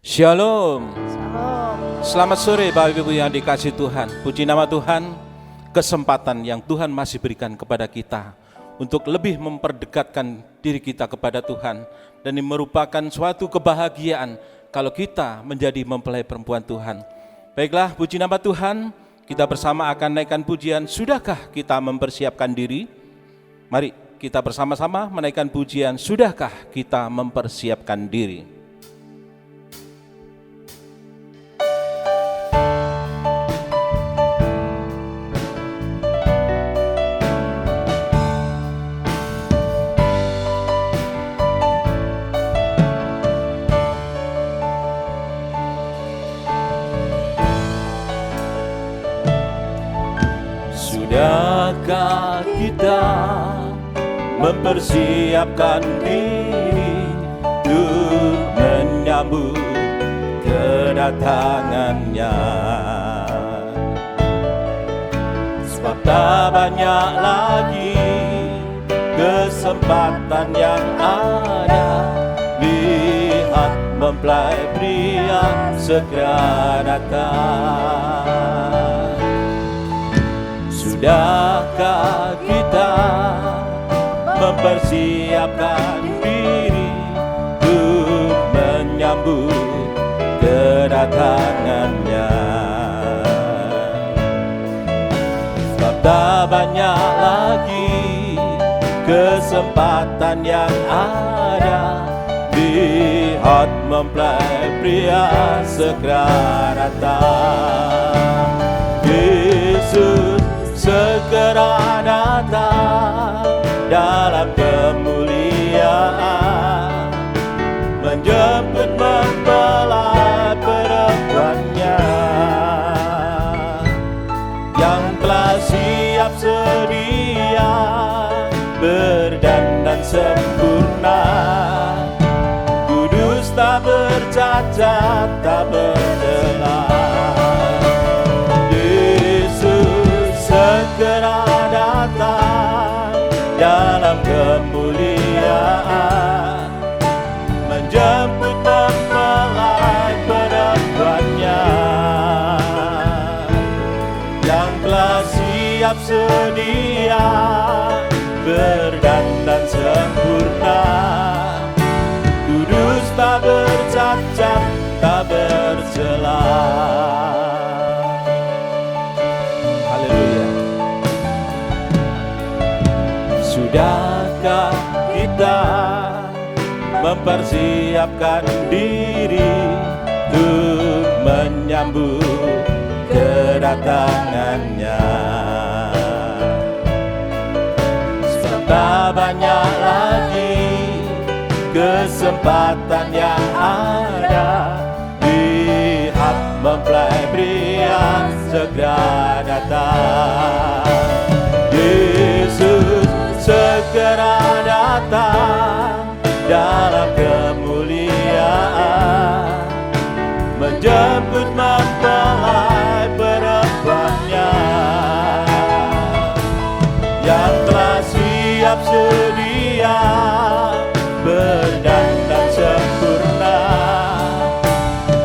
Shalom. Shalom. Selamat sore Bapak Ibu yang dikasihi Tuhan. Puji nama Tuhan, kesempatan yang Tuhan masih berikan kepada kita untuk lebih memperdekatkan diri kita kepada Tuhan, dan ini merupakan suatu kebahagiaan kalau kita menjadi mempelai perempuan Tuhan. Baiklah, puji nama Tuhan, kita bersama akan naikkan pujian. Sudahkah kita mempersiapkan diri? Mari kita bersama-sama menaikkan pujian. Sudahkah kita mempersiapkan diri? Sudahkah kita mempersiapkan diri untuk menyambut kedatangannya? Sebab tak banyak lagi kesempatan yang ada. Lihat mempelai pria segera datang. Sudahkah kita mempersiapkan diri untuk menyambut kedatangannya? Sebab tak banyak lagi kesempatan yang ada. Lihat mempelai pria segera datang. Yesus segera datang dalam kemuliaan, menjemput mempelai perempuannya yang telah siap sedia, berdandan sempurna, kudus tak bercacat, tak bercela. Segera datang dalam kemuliaan, menjemput mempelai perempuannya yang telah siap sedia, berdandan sempurna, kudus tak bercacat, tak bercela. Sudahkah kita mempersiapkan diri untuk menyambut kedatangannya? Sebab tak banyak lagi kesempatan yang ada. Lihat mempelai pria segera datang. Yesus segera datang dalam kemuliaan, menjemput mempelai perempuannya yang telah siap sedia, berdandan sempurna,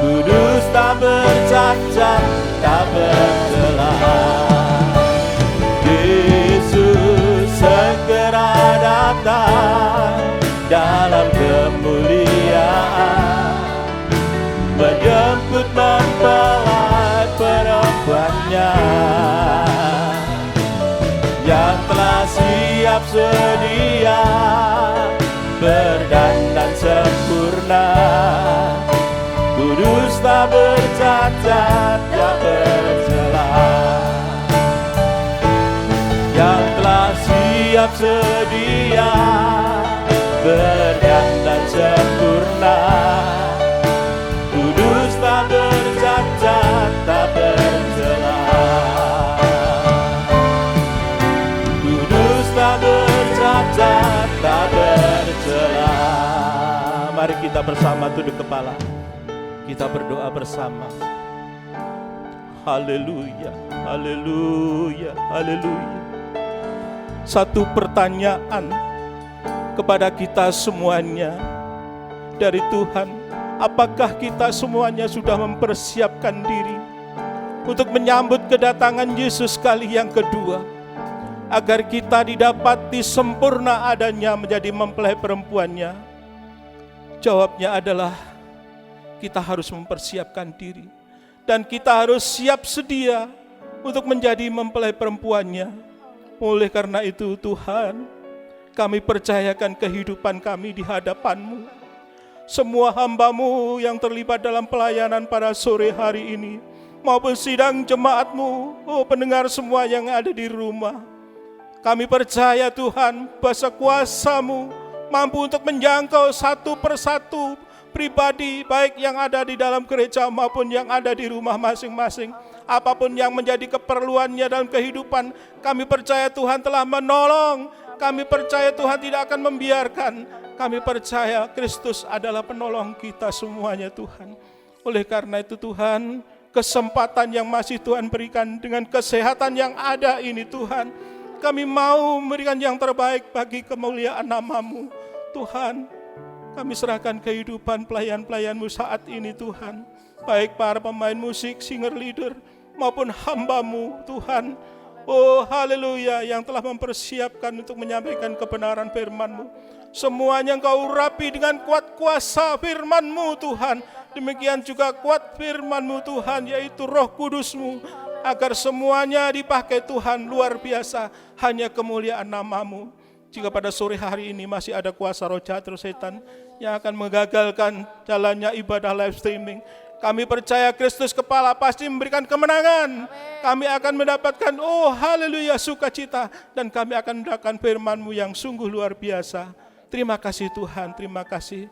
kudus tak bercacat, tak bercela. Segera datang dalam kemuliaan, menjemput mempelai perempuannya yang telah siap sedia, berdandan sempurna, kudus tak bercacat, tak bercela. Yang telah siap sedia, berdandan sempurna, kudus tak bercacat, tak bercela. Kudus tak bercacat, tak bercela. Mari kita bersama tunduk kepala, kita berdoa bersama. Haleluya, haleluya, haleluya. Satu pertanyaan kepada kita semuanya dari Tuhan. Apakah kita semuanya sudah mempersiapkan diri untuk menyambut kedatangan Yesus kali yang kedua, agar kita didapati sempurna adanya menjadi mempelai perempuannya? Jawabnya adalah kita harus mempersiapkan diri, dan kita harus siap sedia untuk menjadi mempelai perempuannya. Oleh karena itu Tuhan, kami percayakan kehidupan kami di hadapan-Mu. Semua hamba-Mu yang terlibat dalam pelayanan pada sore hari ini, maupun sidang jemaat-Mu, pendengar semua yang ada di rumah, kami percaya Tuhan, bahwa kuasa-Mu mampu untuk menjangkau satu persatu pribadi, baik yang ada di dalam gereja maupun yang ada di rumah masing-masing. Apapun yang menjadi keperluannya dalam kehidupan, kami percaya Tuhan telah menolong. Kami percaya Tuhan tidak akan membiarkan. Kami percaya Kristus adalah penolong kita semuanya Tuhan. Oleh karena itu Tuhan, kesempatan yang masih Tuhan berikan dengan kesehatan yang ada ini Tuhan, kami mau memberikan yang terbaik bagi kemuliaan nama-Mu. Tuhan, kami serahkan kehidupan pelayan-pelayan-Mu saat ini Tuhan, baik para pemain musik, singer leader, maupun hamba-Mu Tuhan. Oh haleluya, yang telah mempersiapkan untuk menyampaikan kebenaran firman-Mu. Semuanya Engkau urapi dengan kuat kuasa firman-Mu Tuhan. Demikian juga kuat firman-Mu Tuhan, yaitu Roh Kudus-Mu, agar semuanya dipakai Tuhan luar biasa, hanya kemuliaan nama-Mu. Jika pada sore hari ini masih ada kuasa roh jahat atau setan yang akan menggagalkan jalannya ibadah live streaming, kami percaya Kristus kepala pasti memberikan kemenangan. Kami akan mendapatkan, oh haleluya, sukacita. Dan kami akan mendapatkan firman-Mu yang sungguh luar biasa. Terima kasih Tuhan, terima kasih.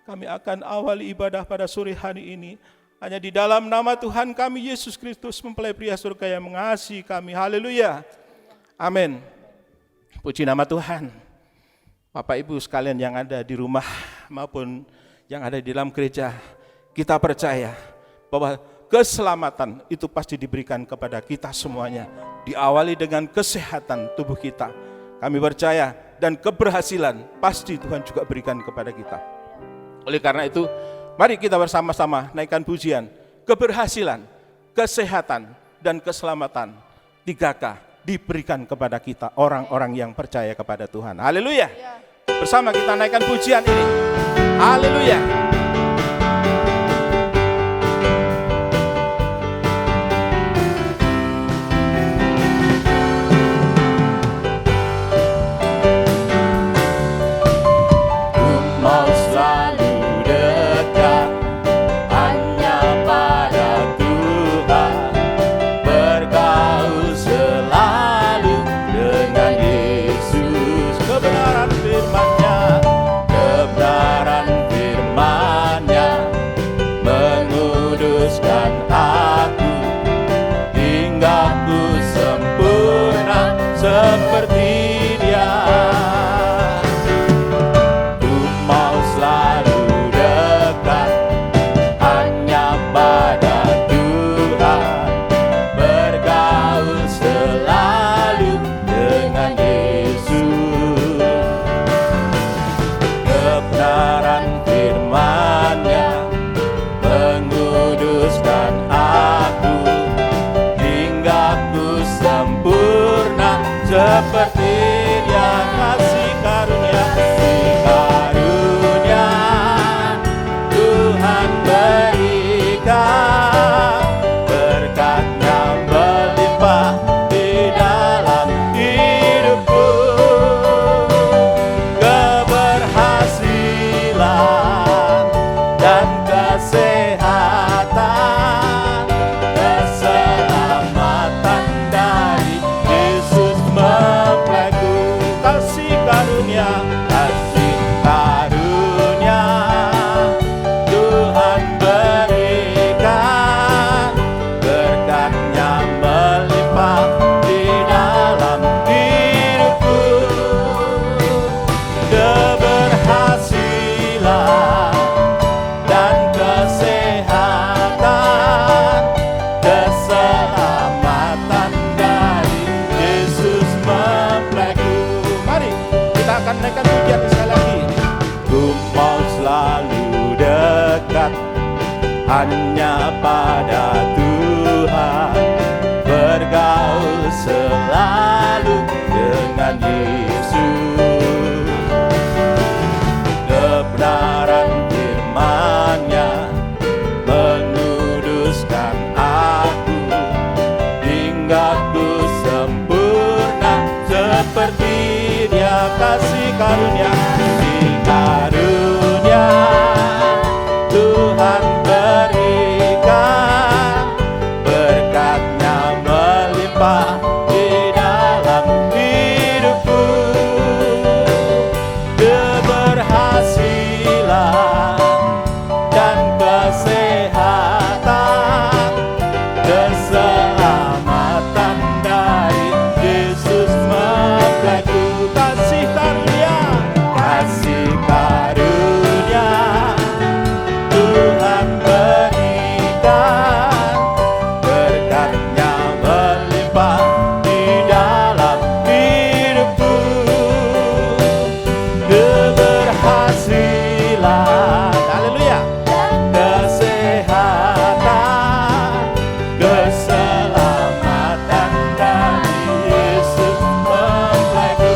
Kami akan awali ibadah pada sore hari ini hanya di dalam nama Tuhan kami Yesus Kristus, mempelai pria surga yang mengasihi kami. Haleluya, amin. Puji nama Tuhan. Bapak Ibu sekalian yang ada di rumah maupun yang ada di dalam gereja, kita percaya bahwa keselamatan itu pasti diberikan kepada kita semuanya. Diawali dengan kesehatan tubuh kita. Kami percaya, dan keberhasilan pasti Tuhan juga berikan kepada kita. Oleh karena itu, mari kita bersama-sama naikkan pujian. Keberhasilan, kesehatan, dan keselamatan 3K diberikan kepada kita, orang-orang yang percaya kepada Tuhan. Haleluya. Bersama kita naikkan pujian ini. Haleluya. Seperti Dia kasih karunia Tuhan berikan, berkat-Nya melimpah di dalam hidupku. Keberhasilan dan kesehatan, keselamatan dari Yesus mempelaiku. Kasih karunia Tuhan berikan, berkat-Nya melimpah di dalam hidupku. Keberhasilan dan kesehatan, keselamatan dari Yesus mempelaiku. Mari kita akan naikkan pujian sekali lagi. Ku mau selalu dekat hanya pada Tuhan, bergaul selalu dengan Yesus. Kebenaran firman-Nya menuduskan aku hingga ku sempurna seperti Dia. Kasih karunia, kasih karunia Tuhan berikan, berkat-Nya melimpah di dalam hidupku. Keberhasilan dan kesehatan, keselamatan dari Yesus mempelaiku. Kasih karunia, kasih karunia Tuhan berikan, berkat-Nya melimpah di dalam hidupku. Keberhasilan, haleluya, kesehatan, keselamatan dari Yesus mempelaiku.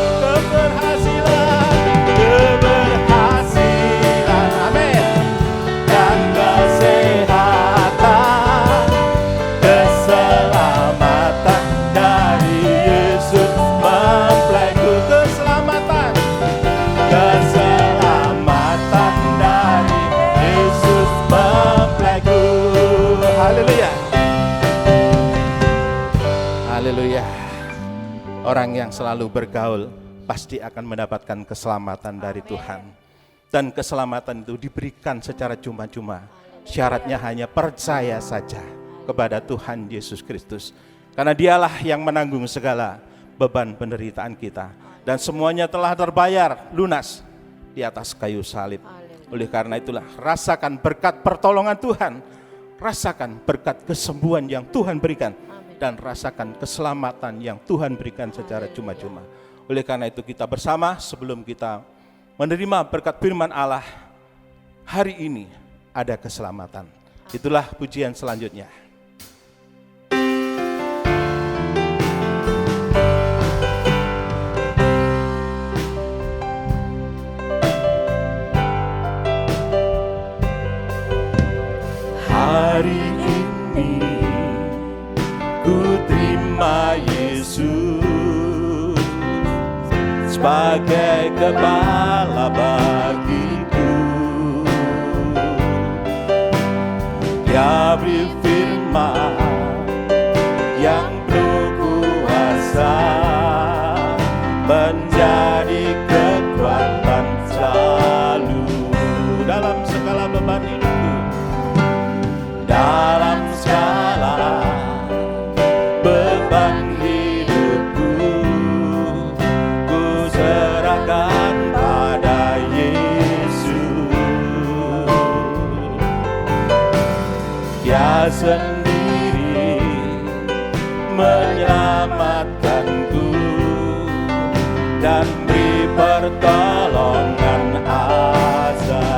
Keberhasilan, amin, dan kesehatan, keselamatan dari Yesus mempelaiku. Keselamatan, keselamatan dari Yesus mempelaiku. Haleluya, haleluya. Orang yang selalu bergaul pasti akan mendapatkan keselamatan dari Tuhan. Dan keselamatan itu diberikan secara cuma-cuma. Syaratnya hanya percaya saja kepada Tuhan Yesus Kristus. Karena Dialah yang menanggung segala beban penderitaan kita. Dan semuanya telah terbayar lunas di atas kayu salib. Oleh karena itulah, rasakan berkat pertolongan Tuhan. Rasakan berkat kesembuhan yang Tuhan berikan. Dan rasakan keselamatan yang Tuhan berikan secara cuma-cuma. Oleh karena itu kita bersama sebelum kita menerima berkat firman Allah, hari ini ada keselamatan. Itulah pujian selanjutnya. Hari ini ku terima Yesus sebagai kepala bagiku. Dia beri firman yang penuh kuasa, menjadi kekuatan selalu dalam segala beban hidupku. Dalam segala beban hidupku, ku serahkan pada Yesus. Dia sendiri menyelamatkanku dan beri pertolongan ajaib.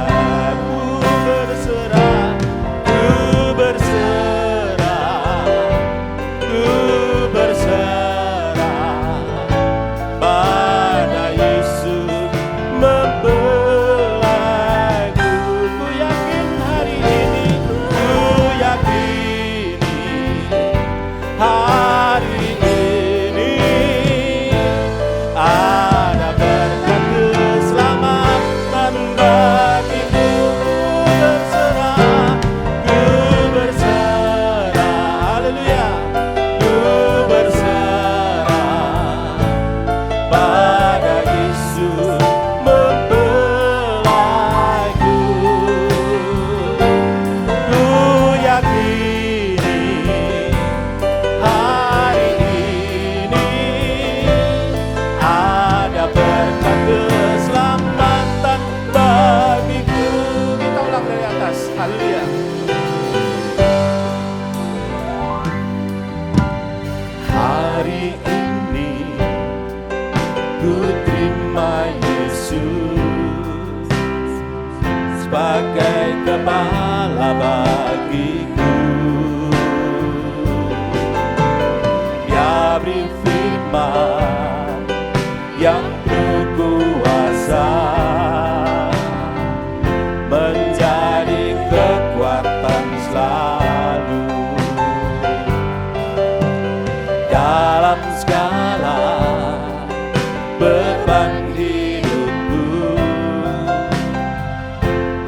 sebagai gembala bagiku. Dia beri firman yang penuh kuasa, menjadi kekuatan selalu dalam segala beban hidupku.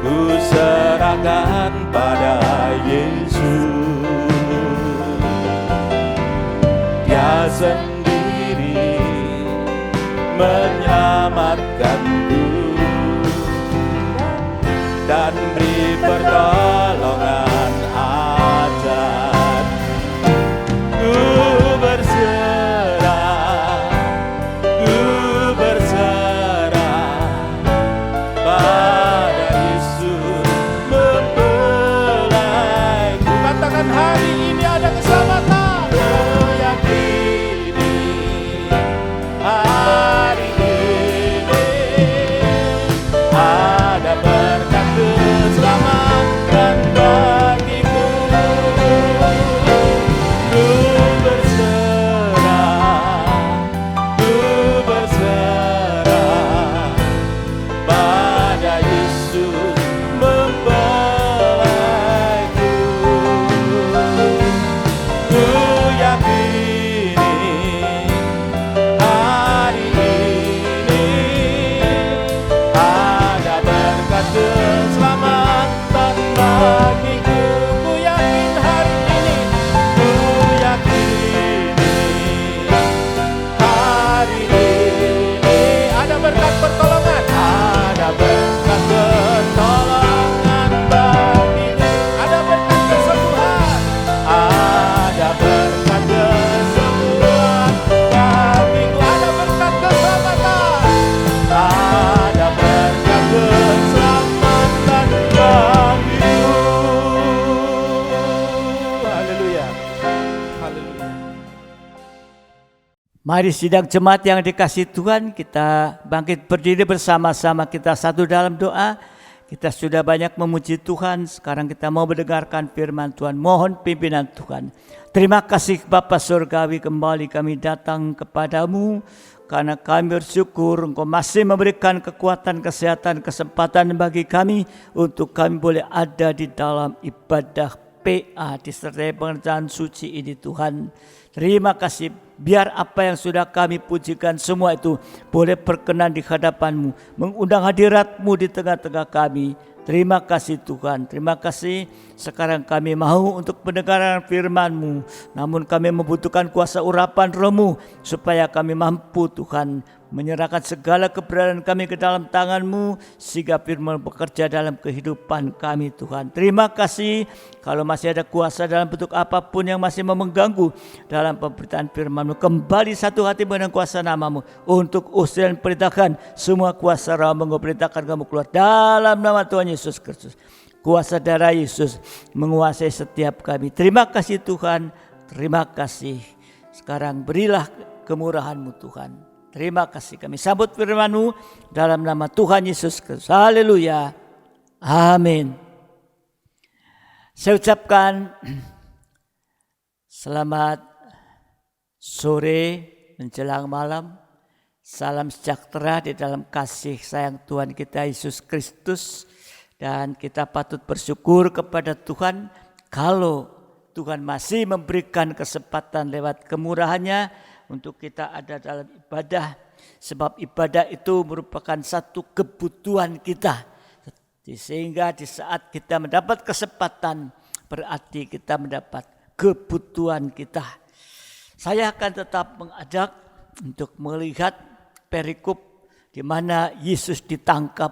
Ku serahkan pada Yesus. Dia sendiri menyelamatkanku dan beri pertolongan ajaib. Ku berserah pada Yesus mempelaiku. Katakan hari ini ada keselamatan. Ku yakini hari ini ada berkat keselamatan bagiku. Ku berserah pada Yesus mempelaiku. Ku yakini hari ini ada berkat keselamatan bagiku. Ku yakin hari ini, ku yakini hari ini ada berkat pertolongan, ada berkat pertolongan bagiku, ada berkat kesembuhan, ada berkat kesembuhan bagiku, ada berkat keselamatan, ada berkat keselamatan bagiku. Haleluya, haleluya. Mari sidang jemaat yang dikasihi Tuhan, kita bangkit berdiri bersama-sama, kita satu dalam doa. Kita sudah banyak memuji Tuhan, sekarang kita mau mendengarkan firman Tuhan. Mohon pimpinan Tuhan. Terima kasih Bapa Surgawi, kembali kami datang kepadamu karena kami bersyukur Engkau masih memberikan kekuatan, kesehatan, kesempatan bagi kami untuk kami boleh ada di dalam ibadah PA disertai pengerjaan suci ini Tuhan. Terima kasih, biar apa yang sudah kami pujikan semua itu boleh berkenan di hadapan-Mu, mengundang hadirat-Mu di tengah-tengah kami. Terima kasih Tuhan, terima kasih. Sekarang kami mau untuk mendengarkan firman-Mu, namun kami membutuhkan kuasa urapan Roh-Mu supaya kami mampu Tuhan menyerahkan segala keberadaan kami ke dalam tangan-Mu, sehingga firman bekerja dalam kehidupan kami Tuhan. Terima kasih. Kalau masih ada kuasa dalam bentuk apapun yang masih mengganggu dalam pemberitaan firman-Mu, kembali satu hati dengan kuasa nama-Mu untuk usir dan perintahkan semua kuasa roh Engkau perintahkan kamu keluar dalam nama Tuhan Yesus Kristus. Kuasa darah Yesus menguasai setiap kami. Terima kasih Tuhan, terima kasih. Sekarang berilah kemurahan-Mu Tuhan. Terima kasih, kami sambut firman-Mu dalam nama Tuhan Yesus Kristus. Haleluya. Amin. Saya ucapkan selamat sore menjelang malam. Salam sejahtera di dalam kasih sayang Tuhan kita Yesus Kristus. Dan kita patut bersyukur kepada Tuhan kalau Tuhan masih memberikan kesempatan lewat kemurahan-Nya untuk kita ada dalam ibadah, sebab ibadah itu merupakan satu kebutuhan kita. Sehingga di saat kita mendapat kesempatan, berarti kita mendapat kebutuhan kita. Saya akan tetap mengajak untuk melihat perikop di mana Yesus ditangkap,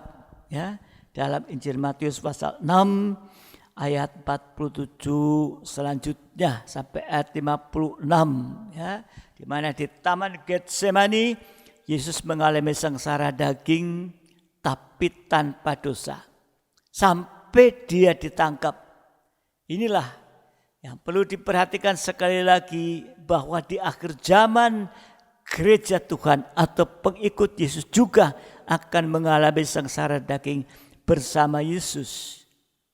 ya, dalam Injil Matius pasal 6 ayat 47 selanjutnya sampai ayat 56, ya, di mana di Taman Getsemani Yesus mengalami sengsara daging tapi tanpa dosa sampai dia ditangkap. Inilah yang perlu diperhatikan sekali lagi, bahwa di akhir zaman gereja Tuhan atau pengikut Yesus juga akan mengalami sengsara daging bersama Yesus.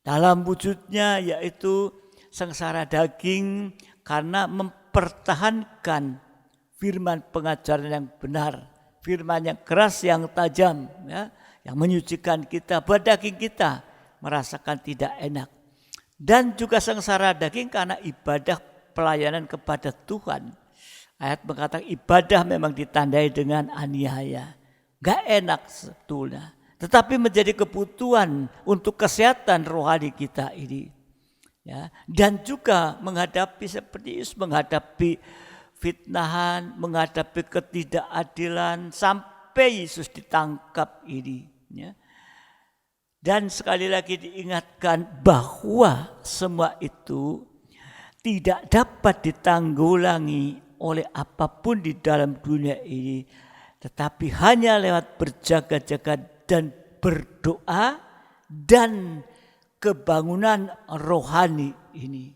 Dalam wujudnya yaitu sengsara daging karena mempertahankan firman pengajaran yang benar, firman yang keras, yang tajam, ya, yang menyucikan kita, buat daging kita merasakan tidak enak. Dan juga sengsara daging karena ibadah pelayanan kepada Tuhan. Ayat mengatakan ibadah memang ditandai dengan aniaya. Gak enak sebetulnya. Tetapi menjadi kebutuhan untuk kesehatan rohani kita ini. Ya, dan juga menghadapi seperti Yesus, menghadapi fitnahan, menghadapi ketidakadilan sampai Yesus ditangkap ini. Ya. Dan sekali lagi diingatkan bahwa semua itu tidak dapat ditanggulangi oleh apapun di dalam dunia ini, tetapi hanya lewat berjaga-jaga dan berdoa dan kebangunan rohani ini.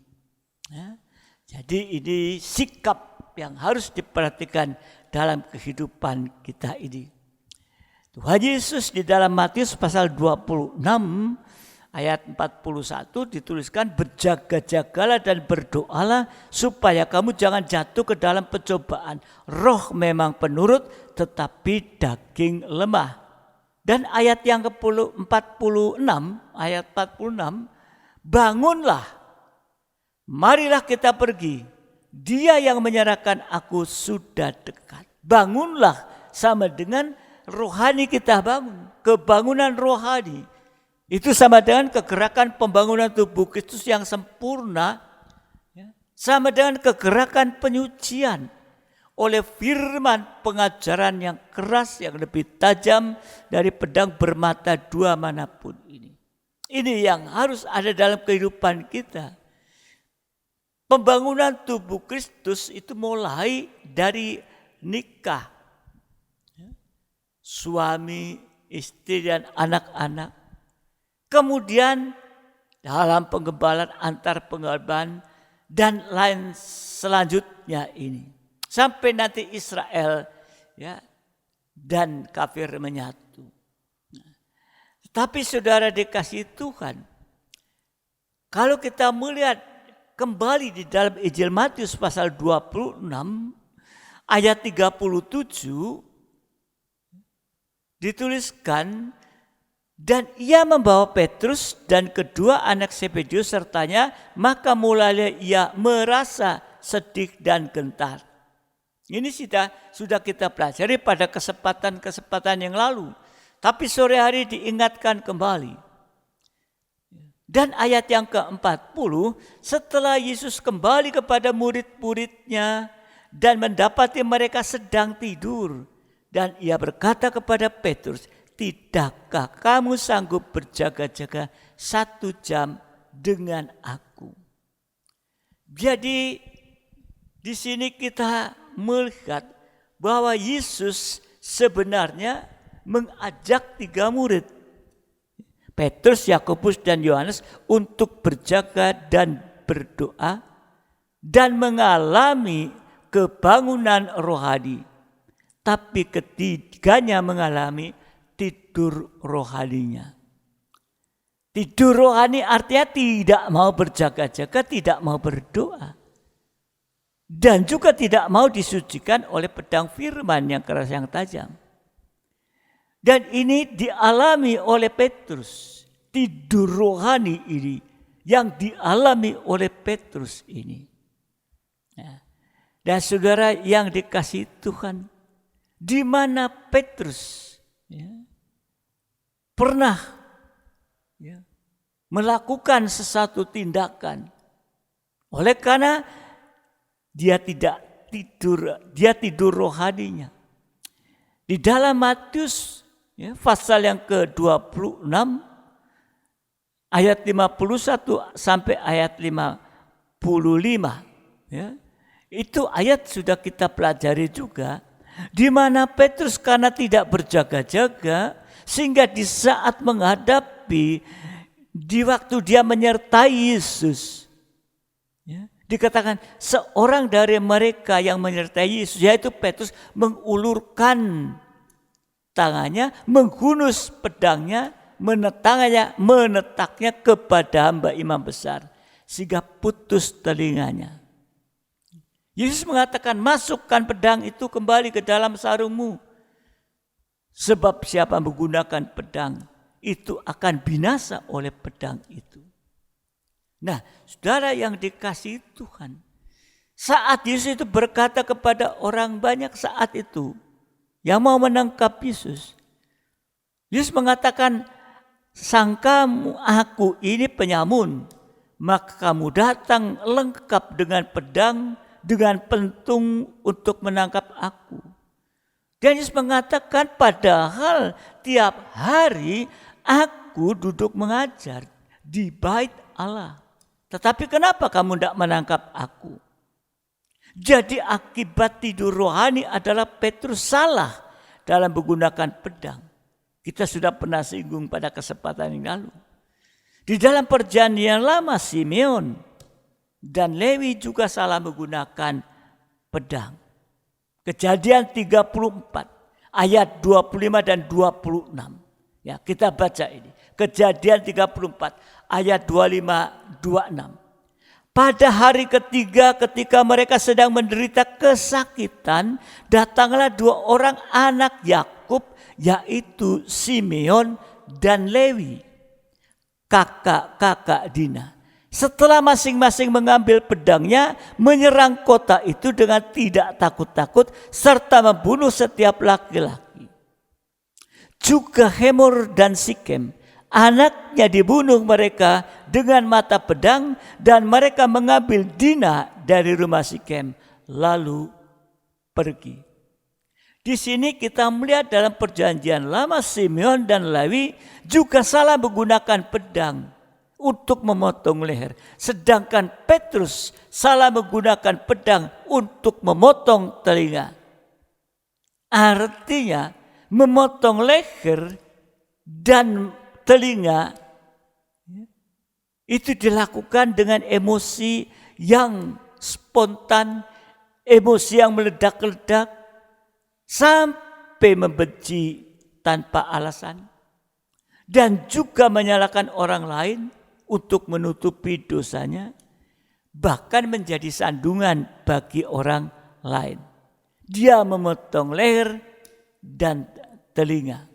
Ya. Jadi ini sikap yang harus diperhatikan dalam kehidupan kita ini. Tuhan Yesus di dalam Matius pasal 26 ayat 41 dituliskan, berjaga-jagalah dan berdoalah supaya kamu jangan jatuh ke dalam pencobaan. Roh memang penurut tetapi daging lemah. Dan ayat yang ke-46, ayat 46, bangunlah, marilah kita pergi. Dia yang menyerahkan aku sudah dekat. Bangunlah sama dengan rohani kita bangun. Kebangunan rohani itu sama dengan kegerakan pembangunan tubuh Kristus yang sempurna. Sama dengan kegerakan penyucian oleh firman pengajaran yang keras, yang lebih tajam dari pedang bermata dua manapun ini. Ini yang harus ada dalam kehidupan kita. Pembangunan tubuh Kristus itu mulai dari nikah. Suami, istri dan anak-anak. Kemudian dalam penggembalaan, antar penggembalaan dan lain selanjutnya ini. Sampai nanti Israel, ya, dan kafir menyatu. Tapi saudara dikasih Tuhan, kalau kita melihat kembali di dalam Injil Matius pasal 26 ayat 37 dituliskan, dan ia membawa Petrus dan kedua anak Zebedeus sertanya, maka mulailah ia merasa sedih dan gentar. Ini sudah kita pelajari pada kesempatan yang lalu. Tapi sore hari diingatkan kembali. Dan ayat yang ke-40, setelah Yesus kembali kepada murid-muridnya dan mendapati mereka sedang tidur. Dan ia berkata kepada Petrus, tidakkah kamu sanggup berjaga-jaga 1 jam dengan aku? Jadi di sini kita melihat bahwa Yesus sebenarnya mengajak 3 murid, Petrus, Yakobus dan Yohanes, untuk berjaga dan berdoa dan mengalami kebangunan rohani. Tapi ketiganya mengalami tidur rohaninya. Tidur rohani artinya tidak mau berjaga-jaga, tidak mau berdoa. Dan juga tidak mau disucikan oleh pedang firman yang keras yang tajam. Dan ini dialami oleh Petrus. Tidur rohani ini yang dialami oleh Petrus ini. Dan saudara yang dikasihi Tuhan, di mana Petrus pernah melakukan sesuatu tindakan, oleh karena dia tidak tidur, dia tidur rohaninya. Di dalam Matius pasal yang ke-26 ayat 51 sampai ayat 55 itu ayat sudah kita pelajari juga, di mana Petrus karena tidak berjaga-jaga sehingga di saat menghadapi, di waktu dia menyertai Yesus, dikatakan seorang dari mereka yang menyertai Yesus, yaitu Petrus, mengulurkan tangannya, menghunus pedangnya menetaknya kepada hamba imam besar sehingga putus telinganya. Yesus mengatakan, masukkan pedang itu kembali ke dalam sarungmu. Sebab siapa menggunakan pedang itu akan binasa oleh pedang itu. Nah, saudara yang dikasihi Tuhan, saat Yesus itu berkata kepada orang banyak saat itu yang mau menangkap Yesus, Yesus mengatakan, sangkamu aku ini penyamun, maka kamu datang lengkap dengan pedang, dengan pentung untuk menangkap aku. Dan Yesus mengatakan, padahal tiap hari aku duduk mengajar di bait Allah. Tetapi kenapa kamu tidak menangkap aku? Jadi akibat tidur rohani adalah Petrus salah dalam menggunakan pedang. Kita sudah pernah singgung pada kesempatan yang lalu. Di dalam perjanjian lama Simeon dan Lewi juga salah menggunakan pedang. Kejadian 34 ayat 25 dan 26. Ya, kita baca ini. Kejadian 34 ayat 25 26. Pada hari ketiga ketika mereka sedang menderita kesakitan, datanglah dua orang anak Yakub, yaitu Simeon dan Lewi, kakak-kakak Dina. Setelah masing-masing mengambil pedangnya, menyerang kota itu dengan tidak takut-takut serta membunuh setiap laki-laki. Juga Hemor dan Sikem, anaknya, dibunuh mereka dengan mata pedang, dan mereka mengambil Dina dari rumah Sikem lalu pergi. Di sini kita melihat dalam perjanjian lama Simeon dan Lewi juga salah menggunakan pedang untuk memotong leher. Sedangkan Petrus salah menggunakan pedang untuk memotong telinga. Artinya memotong leher dan telinga itu dilakukan dengan emosi yang spontan, emosi yang meledak-ledak, sampai membenci tanpa alasan, dan juga menyalahkan orang lain untuk menutupi dosanya, bahkan menjadi sandungan bagi orang lain. Dia memotong leher dan telinga.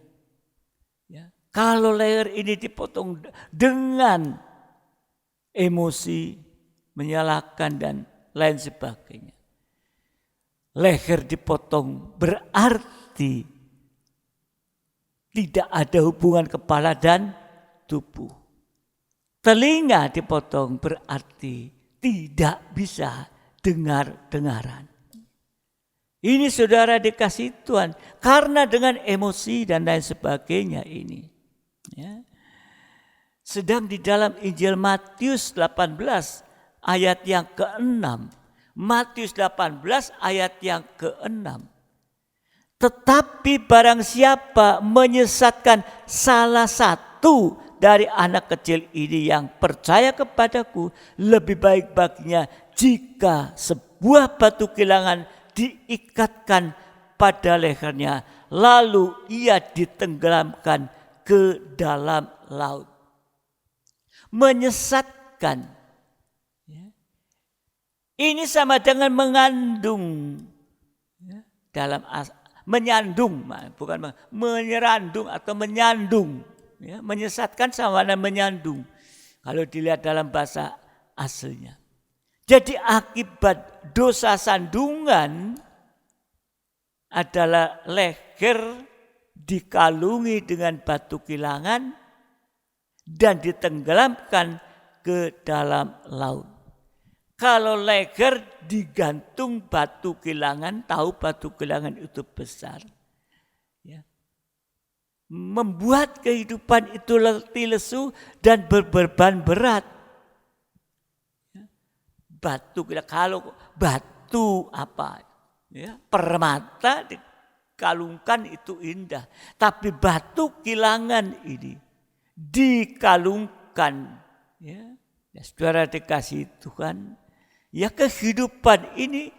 Ya. Kalau leher ini dipotong dengan emosi, menyalahkan dan lain sebagainya, leher dipotong berarti tidak ada hubungan kepala dan tubuh. Telinga dipotong berarti tidak bisa dengar-dengaran. Ini saudara dikasih Tuhan, karena dengan emosi dan lain sebagainya ini. Ya. Sedang di dalam Injil Matius 18 ayat yang ke-6. Matius 18 ayat yang ke-6. Tetapi barang siapa menyesatkan salah satu dari anak kecil ini yang percaya kepadaku, lebih baik baginya jika sebuah batu kilangan diikatkan pada lehernya, lalu ia ditenggelamkan ke dalam laut. Menyesatkan, ini sama dengan mengandung, dalam menyandung, bukan menyerandung atau menyandung. Ya, menyesatkan sama dengan menyandung kalau dilihat dalam bahasa aslinya. Jadi akibat dosa sandungan adalah leher dikalungi dengan batu kilangan dan ditenggelamkan ke dalam laut. Kalau leher digantung batu kilangan, tahu batu kilangan itu besar, ya, membuat kehidupan itu letih lesu dan berbeban berat. Batu, kalau batu apa, ya, permata dikalungkan itu indah, tapi batu kilangan ini dikalungkan, ya, saudara dikasih Tuhan, ya, kehidupan ini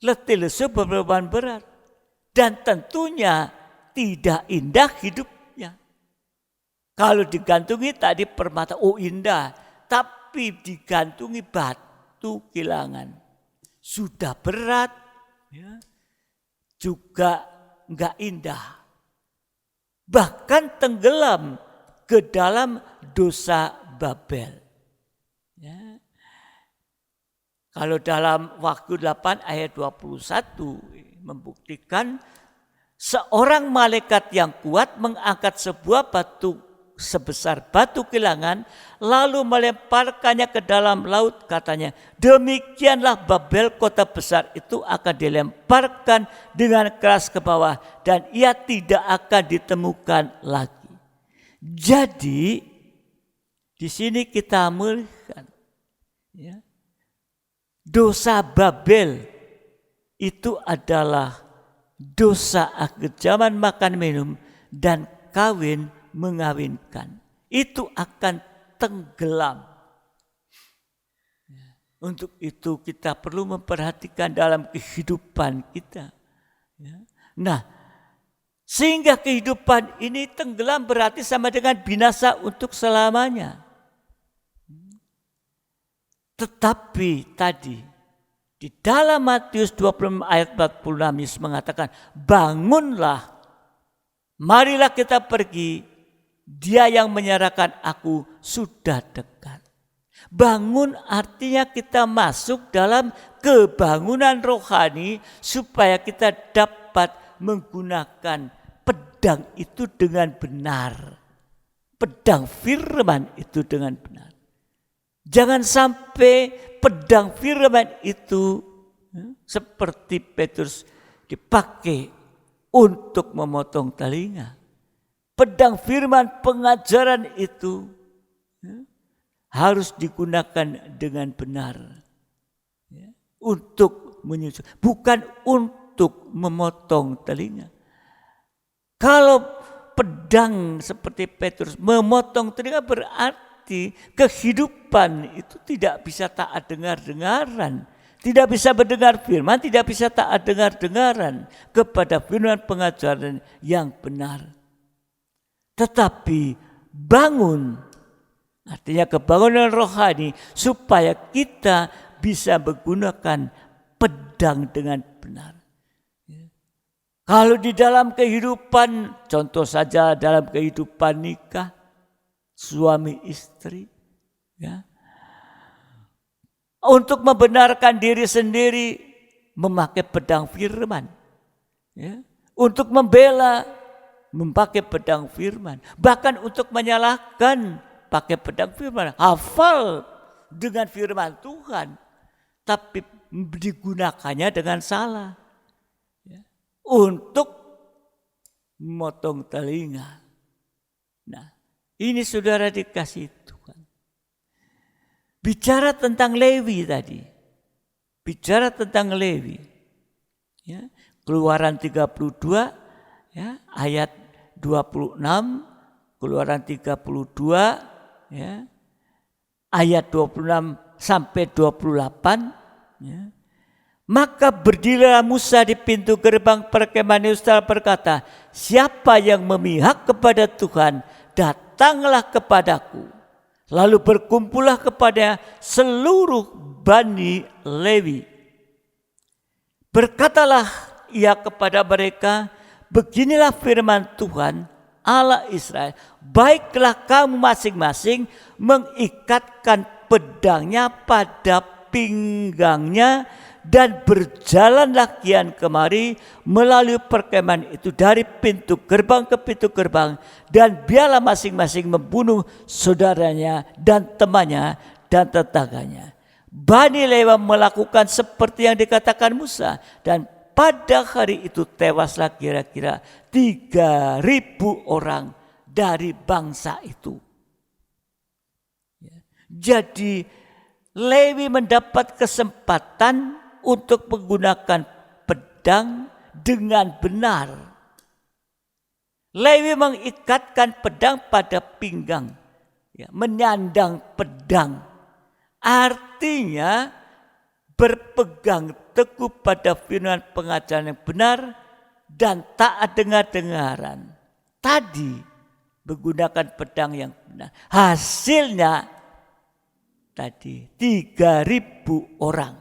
letih lesu berbeban berat dan tentunya tidak indah hidupnya. Kalau digantungi tadi permata, oh indah. Tapi digantungi batu kilangan. Sudah berat, ya, juga enggak indah. Bahkan tenggelam ke dalam dosa Babel. Ya. Kalau dalam Wahyu 8 ayat 21 membuktikan seorang malaikat yang kuat mengangkat sebuah batu sebesar batu kilangan lalu melemparkannya ke dalam laut, katanya, demikianlah Babel kota besar itu akan dilemparkan dengan keras ke bawah dan ia tidak akan ditemukan lagi. Jadi di sini kita melihat, ya, dosa Babel itu adalah dosa akhir zaman makan minum dan kawin mengawinkan. Itu akan tenggelam. Untuk itu kita perlu memperhatikan dalam kehidupan kita. Nah, sehingga kehidupan ini tenggelam berarti sama dengan binasa untuk selamanya. Tetapi tadi di dalam Matius 26 ayat 46 Yesus mengatakan, bangunlah, marilah kita pergi, dia yang menyerahkan aku sudah dekat. Bangun artinya kita masuk dalam kebangunan rohani supaya kita dapat menggunakan pedang itu dengan benar. Pedang firman itu dengan benar. Jangan sampai pedang firman itu seperti Petrus dipakai untuk memotong telinga. Pedang firman pengajaran itu harus digunakan dengan benar. Untuk menyusun, bukan untuk memotong telinga. Kalau pedang seperti Petrus memotong telinga berarti kehidupan itu tidak bisa taat dengar-dengaran. Tidak bisa mendengar firman, tidak bisa taat dengar-dengaran kepada firman pengajaran yang benar. Tetapi bangun, artinya kebangunan rohani supaya kita bisa menggunakan pedang dengan benar. Kalau di dalam kehidupan, contoh saja dalam kehidupan nikah, suami istri, ya, untuk membenarkan diri sendiri memakai pedang firman, ya, untuk membela memakai pedang firman, bahkan untuk menyalahkan pakai pedang firman, hafal dengan firman Tuhan, tapi digunakannya dengan salah, ya, untuk memotong telinga. Nah, ini saudara dikasih Tuhan. Bicara tentang Lewi tadi, bicara tentang Lewi, ya, Keluaran 32, ya, ayat 26, Keluaran 32, ya, ayat 26 sampai 28, ya. Maka berdirilah Musa di pintu gerbang perkemahan Israel berkata, siapa yang memihak kepada Tuhan, datanglah kepadaku. Lalu berkumpullah kepada seluruh Bani Lewi. Berkatalah ia kepada mereka, beginilah firman Tuhan Allah Israel, baiklah kamu masing-masing mengikatkan pedangnya pada pinggangnya dan berjalanlah kian kemari melalui perkemahan itu dari pintu gerbang ke pintu gerbang, dan biarlah masing-masing membunuh saudaranya dan temannya dan tetangganya. Bani Lewi melakukan seperti yang dikatakan Musa, dan pada hari itu tewaslah kira-kira 3.000 orang dari bangsa itu. Jadi Lewi mendapat kesempatan untuk menggunakan pedang dengan benar. Lewi mengikatkan pedang pada pinggang, ya, menyandang pedang. Artinya berpegang teguh pada firman pengajaran yang benar dan taat dengar-dengaran. Tadi menggunakan pedang yang benar. Hasilnya tadi 3.000 orang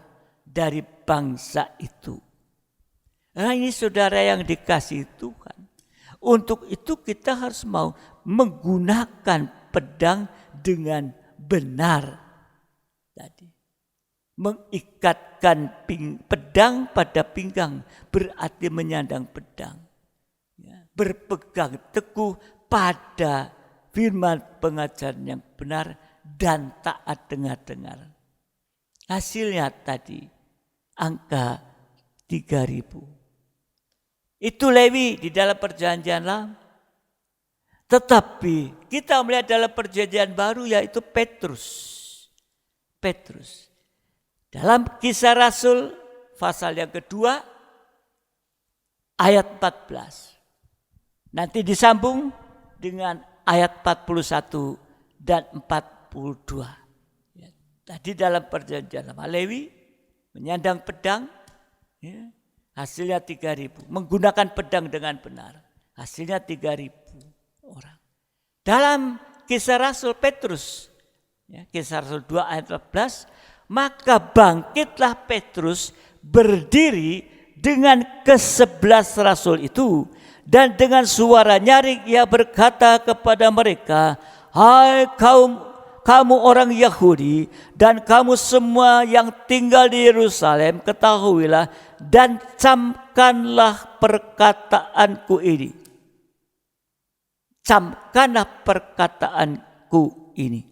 dari bangsa itu. Nah, ini saudara yang dikasihi Tuhan. Untuk itu kita harus mau menggunakan pedang dengan benar. Tadi mengikatkan pedang pada pinggang berarti menyandang pedang. Ya, berpegang teguh pada firman pengajaran yang benar dan taat dengar-dengar. Hasilnya tadi angka 3.000. Itu Lewi di dalam perjanjian lama. Tetapi kita melihat dalam perjanjian baru yaitu Petrus. Dalam Kisah Rasul pasal yang kedua ayat 14. Nanti disambung dengan ayat 41 dan 42. Ya, tadi dalam perjanjian lama Lewi menyandang pedang, ya, hasilnya 3.000. Menggunakan pedang dengan benar, hasilnya 3.000 orang. Dalam Kisah Rasul Petrus, ya, Kisah Rasul 2 ayat 14, maka bangkitlah Petrus berdiri dengan ke-11 rasul itu, dan dengan suara nyaring ia berkata kepada mereka, "Hai kamu orang Yahudi dan kamu semua yang tinggal di Yerusalem, ketahuilah dan camkanlah perkataanku ini." Camkanlah perkataanku ini.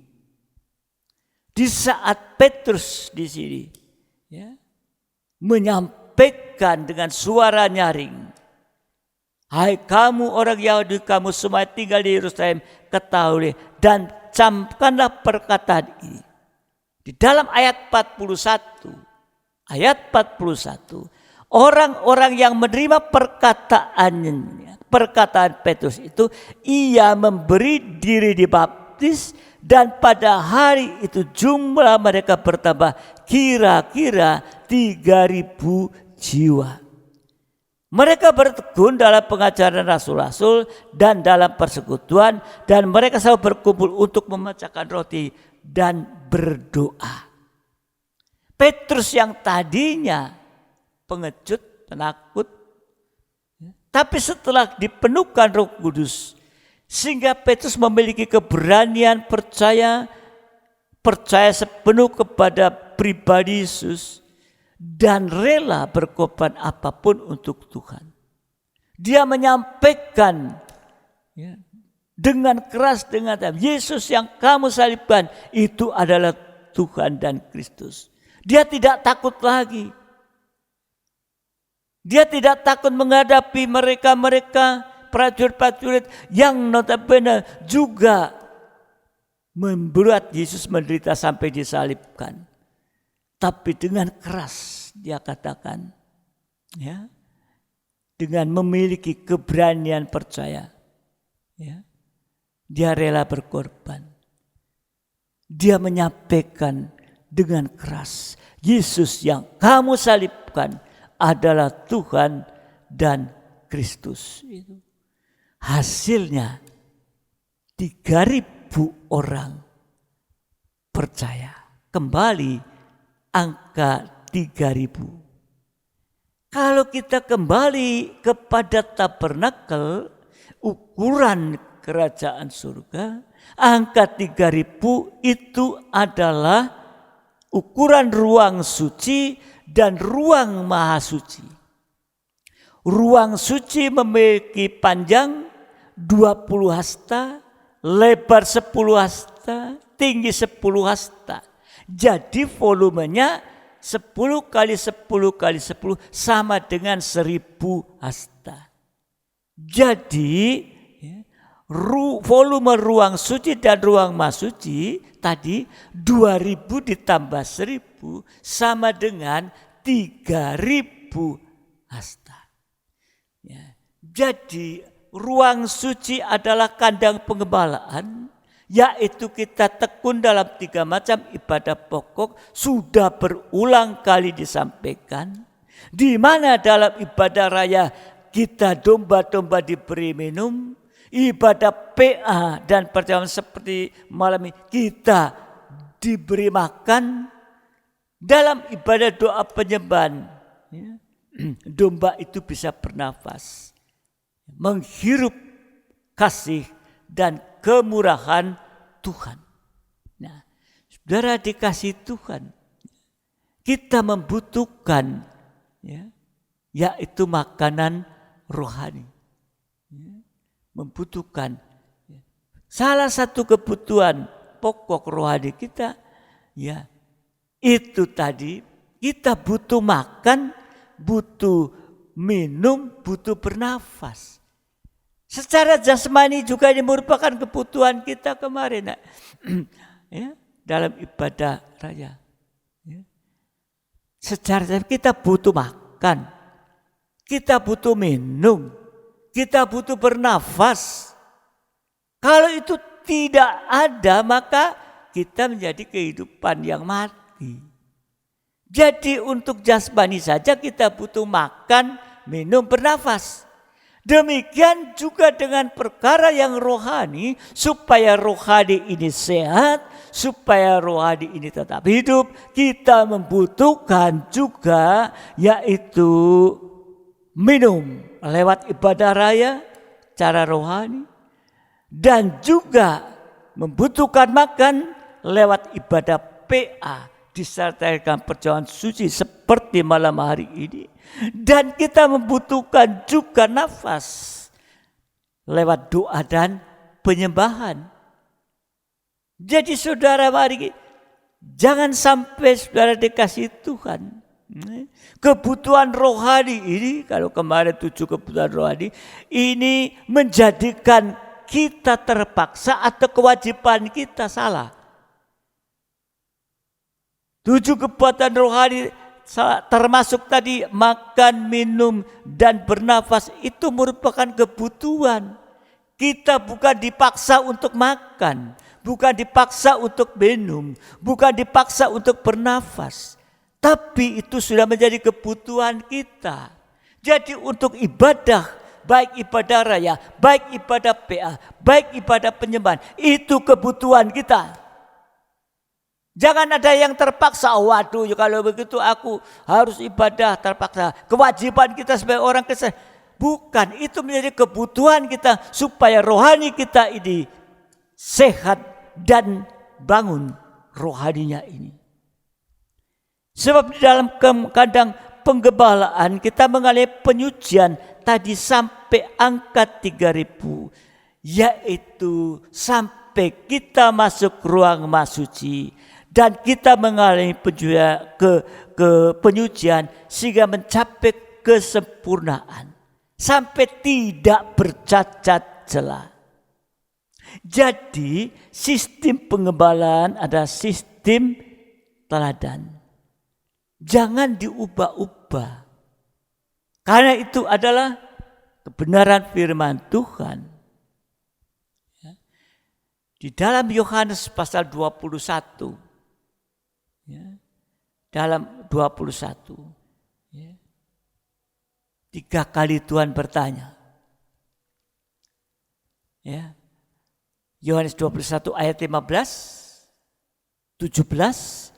Di saat Petrus di sini, ya, menyampaikan dengan suara nyaring, "Hai kamu orang Yahudi, kamu semua tinggal di Yerusalem, ketahuilah dan camkanlah perkataan ini." Di dalam ayat 41, orang-orang yang menerima perkataan Petrus itu, ia memberi diri dibaptis, dan pada hari itu jumlah mereka bertambah kira-kira 3.000 jiwa. Mereka bertekun dalam pengajaran rasul-rasul dan dalam persekutuan, dan mereka selalu berkumpul untuk memecahkan roti dan berdoa. Petrus yang tadinya pengecut, penakut, tapi setelah dipenuhkan Roh Kudus, sehingga Petrus memiliki keberanian percaya sepenuh kepada pribadi Yesus, dan rela berkorban apapun untuk Tuhan. Dia menyampaikan, ya, dengan keras, dengan Yesus yang kamu salibkan itu adalah Tuhan dan Kristus. Dia tidak takut lagi. Dia tidak takut menghadapi mereka prajurit-prajurit yang notabene juga membuat Yesus menderita sampai disalibkan. Tapi dengan keras dia katakan, ya, dengan memiliki keberanian percaya, ya, dia rela berkorban. Dia menyampaikan dengan keras, Yesus yang kamu salibkan adalah Tuhan dan Kristus. Hasilnya 3.000 orang percaya. Kembali angka 3.000. Kalau kita kembali kepada tabernakel, ukuran kerajaan surga, angka 3.000 itu adalah ukuran ruang suci dan ruang maha suci. Ruang suci memiliki panjang 20 hasta, lebar 10 hasta, tinggi 10 hasta. Jadi volumenya 10 kali 10 kali 10 sama dengan 1.000 hasta. Jadi volume ruang suci dan ruang maha suci tadi 2.000 ditambah 1.000 sama dengan 3.000 hasta. Ya. Jadi ruang suci adalah kandang pengembalaan, yaitu kita tekun dalam 3 macam ibadah pokok, sudah berulang kali disampaikan, di mana dalam ibadah raya kita domba-domba diberi minum, Ibadah PA dan perjamuan seperti malam ini kita diberi makan dalam ibadah doa penyembahan. Domba itu bisa bernafas, menghirup kasih dan kemurahan Tuhan. Nah, saudara dikasih Tuhan, kita membutuhkan yaitu makanan rohani. Membutuhkan salah satu kebutuhan pokok rohani kita, itu tadi kita butuh makan, butuh minum, butuh bernafas. Secara jasmani juga ini merupakan kebutuhan kita kemarin, dalam ibadah raya. Secara kita butuh makan, kita butuh minum, kita butuh bernafas. Kalau itu tidak ada, maka kita menjadi kehidupan yang mati. Jadi untuk jasmani saja kita butuh makan, minum, bernafas. Demikian juga dengan perkara yang rohani, supaya rohani ini sehat, supaya rohani ini tetap hidup, kita membutuhkan juga yaitu minum lewat ibadah raya, cara rohani, dan juga membutuhkan makan lewat ibadah PA, disertai dengan perjamuan suci seperti malam hari ini. Dan kita membutuhkan juga nafas lewat doa dan penyembahan. Jadi saudara, mari jangan sampai saudara dikasih Tuhan, kebutuhan rohani ini, kalau kemarin 7 kebutuhan rohani, ini menjadikan kita terpaksa atau kewajiban kita salah. 7 kebutuhan rohani termasuk tadi makan, minum, dan bernafas itu merupakan kebutuhan. Kita bukan dipaksa untuk makan, bukan dipaksa untuk minum, bukan dipaksa untuk bernafas. Tapi itu sudah menjadi kebutuhan kita. Jadi untuk ibadah, baik ibadah raya, baik ibadah PA, baik ibadah penyembahan, itu kebutuhan kita. Jangan ada yang terpaksa, waduh kalau begitu aku harus ibadah terpaksa. Kewajiban kita sebagai orang Kristen. Bukan, itu menjadi kebutuhan kita supaya rohani kita ini sehat dan bangun rohaninya ini. Sebab di dalam kandang penggembalaan kita mengalami penyucian tadi sampai angka 3.000, yaitu sampai kita masuk ruang masuci dan kita mengalami penyucian sehingga mencapai kesempurnaan sampai tidak bercacat celah. Jadi sistem penggembalaan adalah sistem teladan. Jangan diubah-ubah. Karena itu adalah kebenaran firman Tuhan. Di dalam Yohanes pasal 21. Dalam 21. 3 kali Tuhan bertanya. Yohanes 21 ayat 15, 17,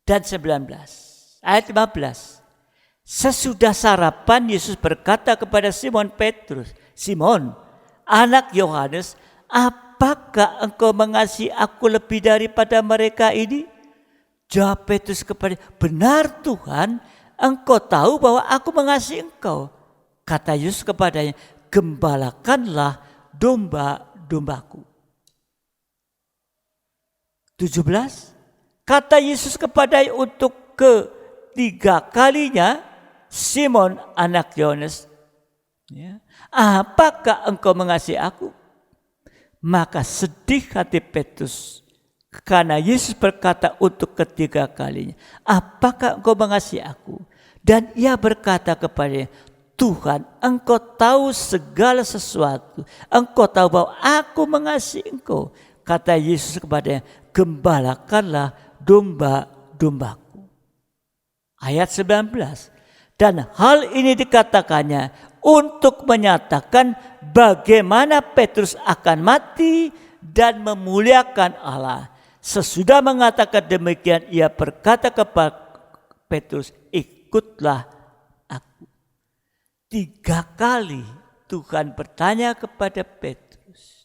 dan 19. Ayat 15. Sesudah sarapan Yesus berkata kepada Simon Petrus, "Simon, anak Yohanes, apakah engkau mengasihi aku lebih daripada mereka ini?" Jawab Petrus kepada, "Benar Tuhan, engkau tahu bahwa aku mengasihi engkau." Kata Yesus kepadanya, "Gembalakanlah domba-dombaku." 17. Kata Yesus kepadanya untuk ketiga kalinya, "Simon anak Yohanes, apakah engkau mengasihi aku?" Maka sedih hati Petrus karena Yesus berkata untuk ketiga kalinya, "Apakah engkau mengasihi aku?" Dan ia berkata kepadanya, "Tuhan, engkau tahu segala sesuatu. Engkau tahu bahwa aku mengasihi engkau." Kata Yesus kepadanya, "Gembalakanlah domba-dombaku." Ayat 19. Dan hal ini dikatakannya untuk menyatakan bagaimana Petrus akan mati dan memuliakan Allah. Sesudah mengatakan demikian, ia berkata kepada Petrus, ikutlah aku. 3 kali Tuhan bertanya kepada Petrus,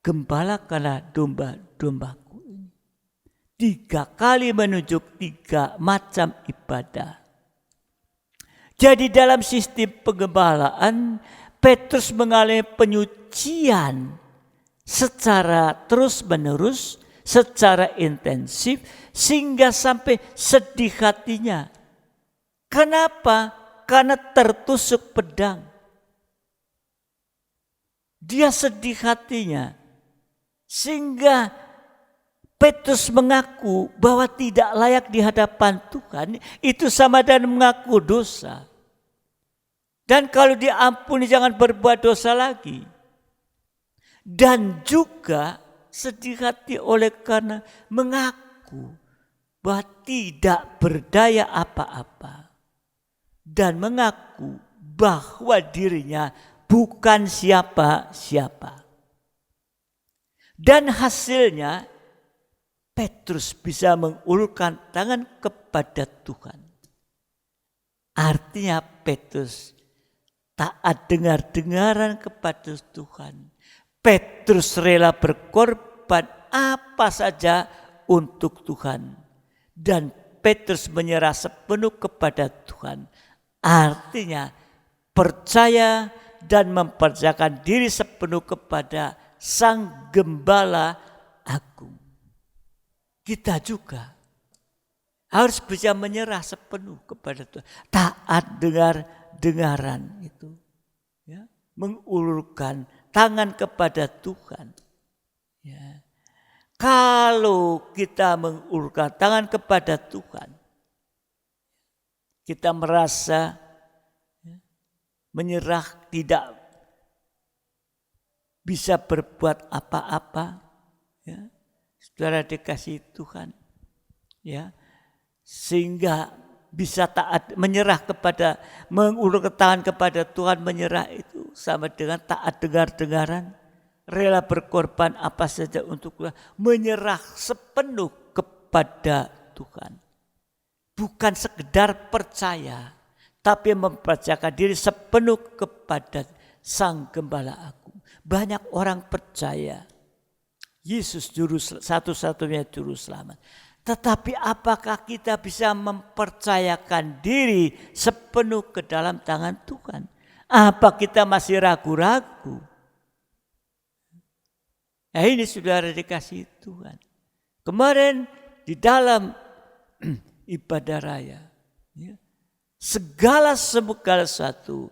gembalakanlah domba-dombaku ini. 3 kali menunjuk 3 macam ibadah. Jadi dalam sistem penggembalaan, Petrus mengalami penyucian secara terus-menerus, secara intensif, sehingga sampai sedih hatinya. Kenapa? Karena tertusuk pedang. Dia sedih hatinya, sehingga Petrus mengaku bahwa tidak layak di hadapan Tuhan. Itu sama dan mengaku dosa. Dan kalau diampuni jangan berbuat dosa lagi. Dan juga sedih hati oleh karena mengaku bahwa tidak berdaya apa-apa. Dan mengaku bahwa dirinya bukan siapa-siapa. Dan hasilnya Petrus bisa mengulurkan tangan kepada Tuhan. Artinya Petrus taat dengar-dengaran kepada Tuhan. Petrus rela berkorban apa saja untuk Tuhan. Dan Petrus menyerah sepenuh kepada Tuhan. Artinya percaya dan mempercayakan diri sepenuh kepada Sang Gembala Agung. Kita juga harus bisa menyerah sepenuh kepada Tuhan. Taat dengar-dengaran itu. Ya, mengulurkan tangan kepada Tuhan. Ya. Kalau kita mengulurkan tangan kepada Tuhan, kita merasa menyerah, tidak bisa berbuat apa-apa. Ya. Saudara dikasih Tuhan, ya, sehingga bisa taat, menyerah kepada, mengulurkan tangan kepada Tuhan, menyerah itu sama dengan taat dengar-dengaran, rela berkorban apa saja untuk Tuhan, menyerah sepenuh kepada Tuhan. Bukan sekedar percaya, tapi mempercayakan diri sepenuh kepada Sang Gembala Agung. Banyak orang percaya Yesus satu-satunya juru selamat. Tetapi apakah kita bisa mempercayakan diri sepenuh ke dalam tangan Tuhan? Apa kita masih ragu-ragu? Nah, ini saudara dikasih Tuhan. Kemarin di dalam ibadah raya, ya, segala sesuatu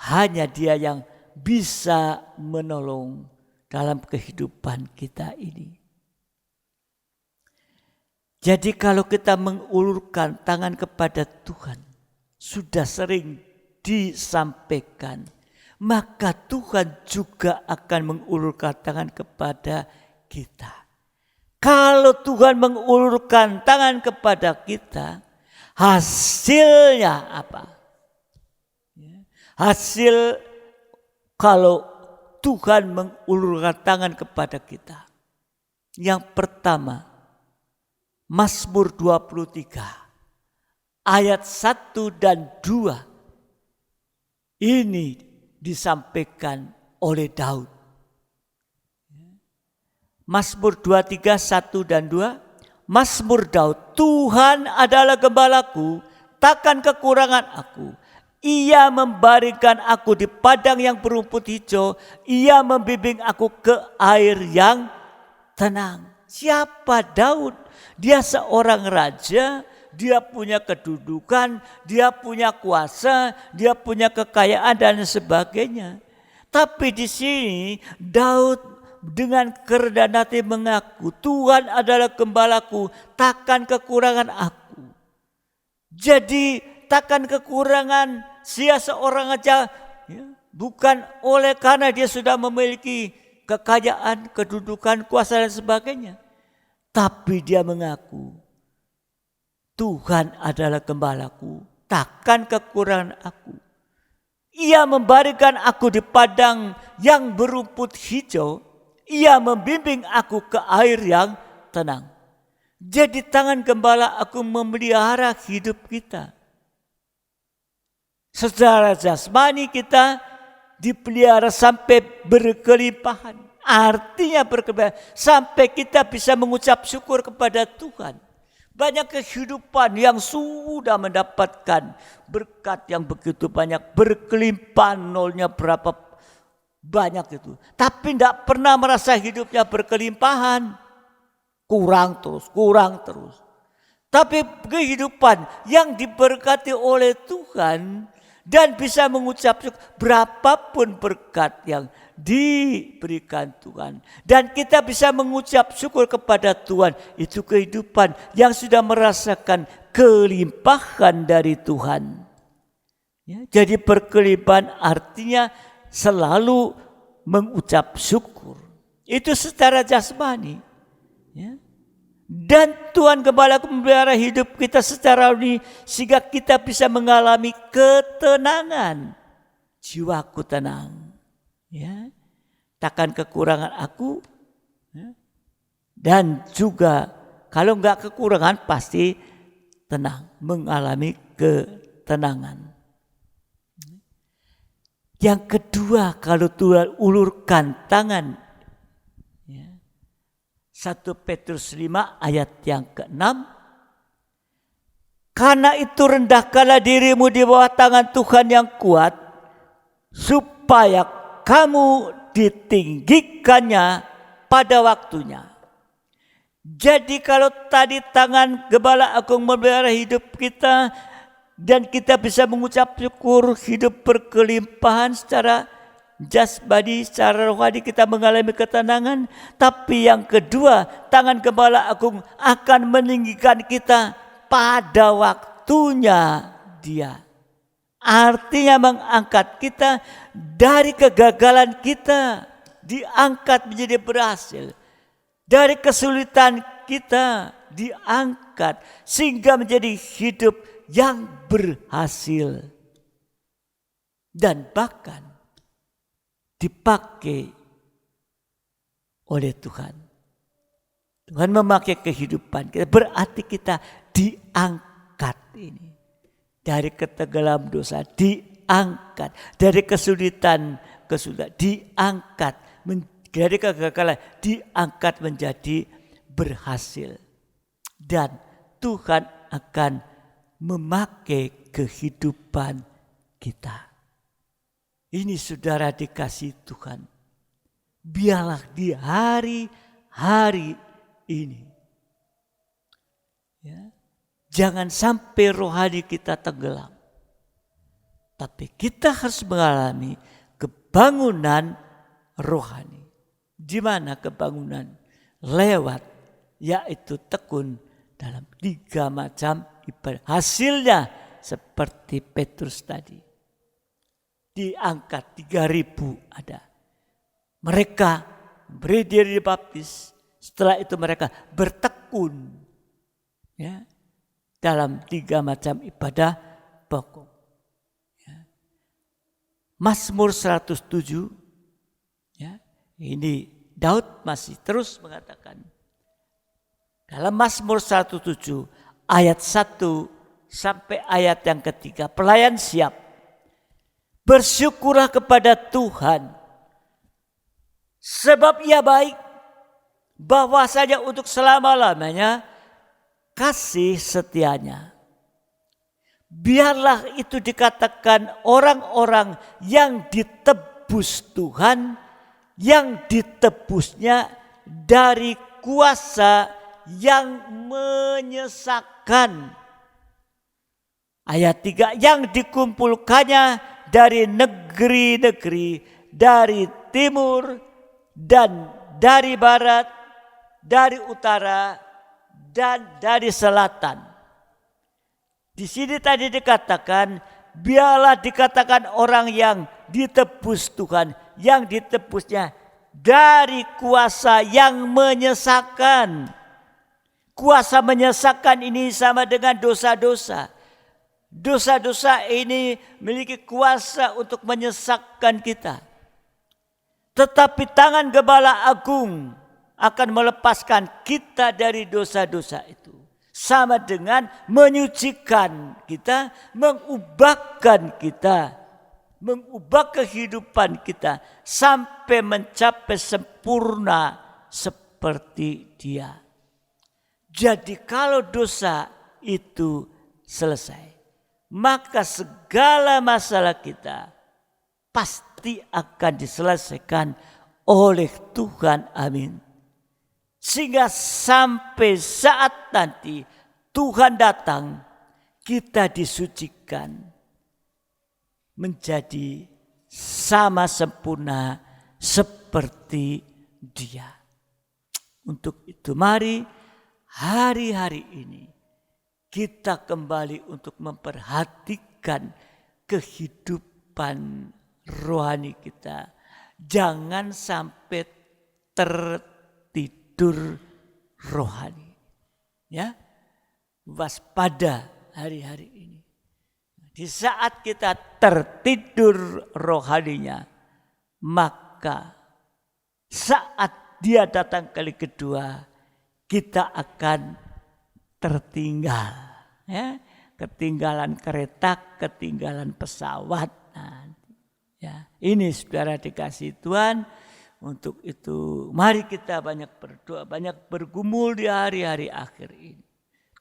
hanya Dia yang bisa menolong dalam kehidupan kita ini. Jadi kalau kita mengulurkan tangan kepada Tuhan, sudah sering disampaikan, maka Tuhan juga akan mengulurkan tangan kepada kita. Kalau Tuhan mengulurkan tangan kepada kita, hasilnya apa? Hasil kalau Tuhan mengulurkan tangan kepada kita. Yang pertama, Mazmur 23 ayat 1 dan 2. Ini disampaikan oleh Daud. Mazmur 23 1 dan 2. Mazmur Daud, Tuhan adalah gembalaku, takkan kekurangan aku. Ia membaringkan aku di padang yang berumput hijau. Ia membimbing aku ke air yang tenang. Siapa Daud? Dia seorang raja. Dia punya kedudukan. Dia punya kuasa. Dia punya kekayaan dan sebagainya. Tapi di sini Daud dengan kerendahan hati mengaku, Tuhan adalah gembalaku, takkan kekurangan aku. Jadi takkan kekurangan sia seorang aja, ya, bukan oleh karena dia sudah memiliki kekayaan, kedudukan, kuasa dan sebagainya. Tapi dia mengaku Tuhan adalah gembalaku, takkan kekurangan aku. Ia membaringkan aku di padang yang berumput hijau. Ia membimbing aku ke air yang tenang. Jadi tangan gembala aku memelihara hidup kita. Secara jasmani kita dipelihara sampai berkelimpahan. Artinya berkelimpahan sampai kita bisa mengucap syukur kepada Tuhan. Banyak kehidupan yang sudah mendapatkan berkat yang begitu banyak. Berkelimpahan, nolnya berapa banyak itu. Tapi tidak pernah merasa hidupnya berkelimpahan. Kurang terus. Tapi kehidupan yang diberkati oleh Tuhan dan bisa mengucap syukur berapapun berkat yang diberikan Tuhan. Dan kita bisa mengucap syukur kepada Tuhan. Itu kehidupan yang sudah merasakan kelimpahan dari Tuhan. Ya, jadi berkelimpahan artinya selalu mengucap syukur. Itu secara jasmani. Ya. Dan Tuhan Gembala memelihara hidup kita secara rohani sehingga kita bisa mengalami ketenangan. Jiwaku tenang. Ya. Takkan kekurangan aku. Ya. Dan juga kalau enggak kekurangan pasti tenang. Mengalami ketenangan. Yang kedua, kalau Tuhan ulurkan tangan. 1 Petrus 5 ayat yang ke-6. Karena itu rendahkanlah dirimu di bawah tangan Tuhan yang kuat, supaya kamu ditinggikannya pada waktunya. Jadi kalau tadi tangan Gembala Agung memelihara hidup kita, dan kita bisa mengucap syukur, hidup berkelimpahan secara jasmani, secara rohani kita mengalami ketenangan. Tapi yang kedua, tangan Gembala Agung akan meninggikan kita pada waktunya Dia. Artinya mengangkat kita dari kegagalan kita, diangkat menjadi berhasil. Dari kesulitan kita diangkat sehingga menjadi hidup yang berhasil. Dan bahkan dipakai oleh Tuhan. Tuhan memakai kehidupan kita. Berarti kita diangkat ini. Dari ketegelam dosa diangkat. Dari kesulitan diangkat. Dari kegagalan diangkat menjadi berhasil. Dan Tuhan akan memakai kehidupan kita. Ini saudara dikasih Tuhan. Biarlah di hari-hari ini. Ya, jangan sampai rohani kita tenggelam. Tapi kita harus mengalami kebangunan rohani. Di mana kebangunan? Lewat, yaitu tekun dalam 3 macam ibadah. Hasilnya seperti Petrus tadi. Diangkat 3.000 ada. Mereka beri diri dibaptis. Setelah itu mereka bertekun. Ya, dalam 3 macam ibadah pokok. Ya. Mazmur 107. Ya, ini Daud masih terus mengatakan. Dalam Mazmur 107 ayat 1 sampai ayat yang ketiga. Pelayan siap. Bersyukurlah kepada Tuhan, sebab Ia baik, bahwasanya untuk selama-lamanya kasih setianya. Biarlah itu dikatakan orang-orang yang ditebus Tuhan, yang ditebusnya dari kuasa yang menyesatkan. Ayat 3, yang dikumpulkannya dari negeri-negeri, dari timur dan dari barat, dari utara dan dari selatan. Di sini tadi dikatakan, biarlah dikatakan orang yang ditebus Tuhan, yang ditebusnya dari kuasa yang menyesatkan. Kuasa menyesatkan ini sama dengan dosa-dosa. Dosa-dosa ini memiliki kuasa untuk menyesatkan kita. Tetapi tangan Gembala Agung akan melepaskan kita dari dosa-dosa itu. Sama dengan menyucikan kita, mengubahkan kita, mengubah kehidupan kita sampai mencapai sempurna seperti Dia. Jadi kalau dosa itu selesai, maka segala masalah kita pasti akan diselesaikan oleh Tuhan. Amin. Sehingga sampai saat nanti Tuhan datang, kita disucikan menjadi sama sempurna seperti Dia. Untuk itu mari hari-hari ini kita kembali untuk memperhatikan kehidupan rohani kita. Jangan sampai tertidur rohani. Ya, waspada hari-hari ini. Di saat kita tertidur rohaninya, maka saat Dia datang kali kedua, kita akan tertinggal. Ya, ketinggalan kereta, ketinggalan pesawat. Ya, ini saudara dikasih Tuhan. Untuk itu mari kita banyak berdoa, banyak bergumul di hari-hari akhir ini.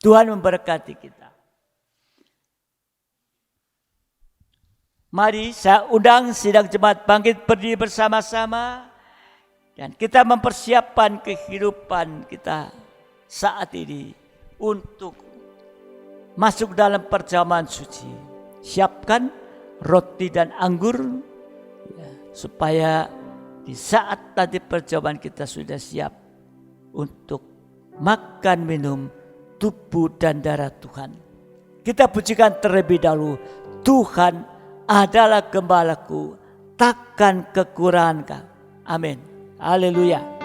Tuhan memberkati kita. Mari saya undang sidang jemaat bangkit berdiri bersama-sama. Dan kita mempersiapkan kehidupan kita saat ini untuk masuk dalam perjamuan suci. Siapkan roti dan anggur ya, supaya di saat tadi perjamuan kita sudah siap untuk makan minum tubuh dan darah Tuhan. Kita pujikan terlebih dahulu. Tuhan adalah gembalaku, takkan kekurangan kau. Amin. Haleluya.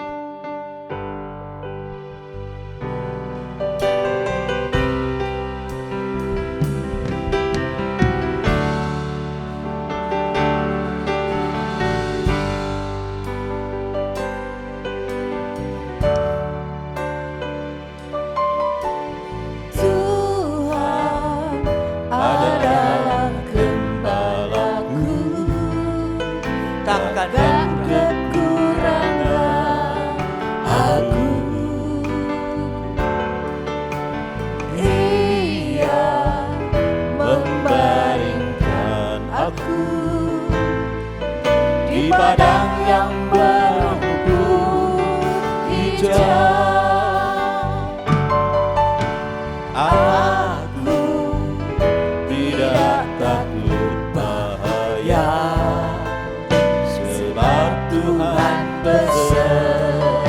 Padang yang berumput hijau, aku tidak takut bahaya, sebab Tuhan besertaku.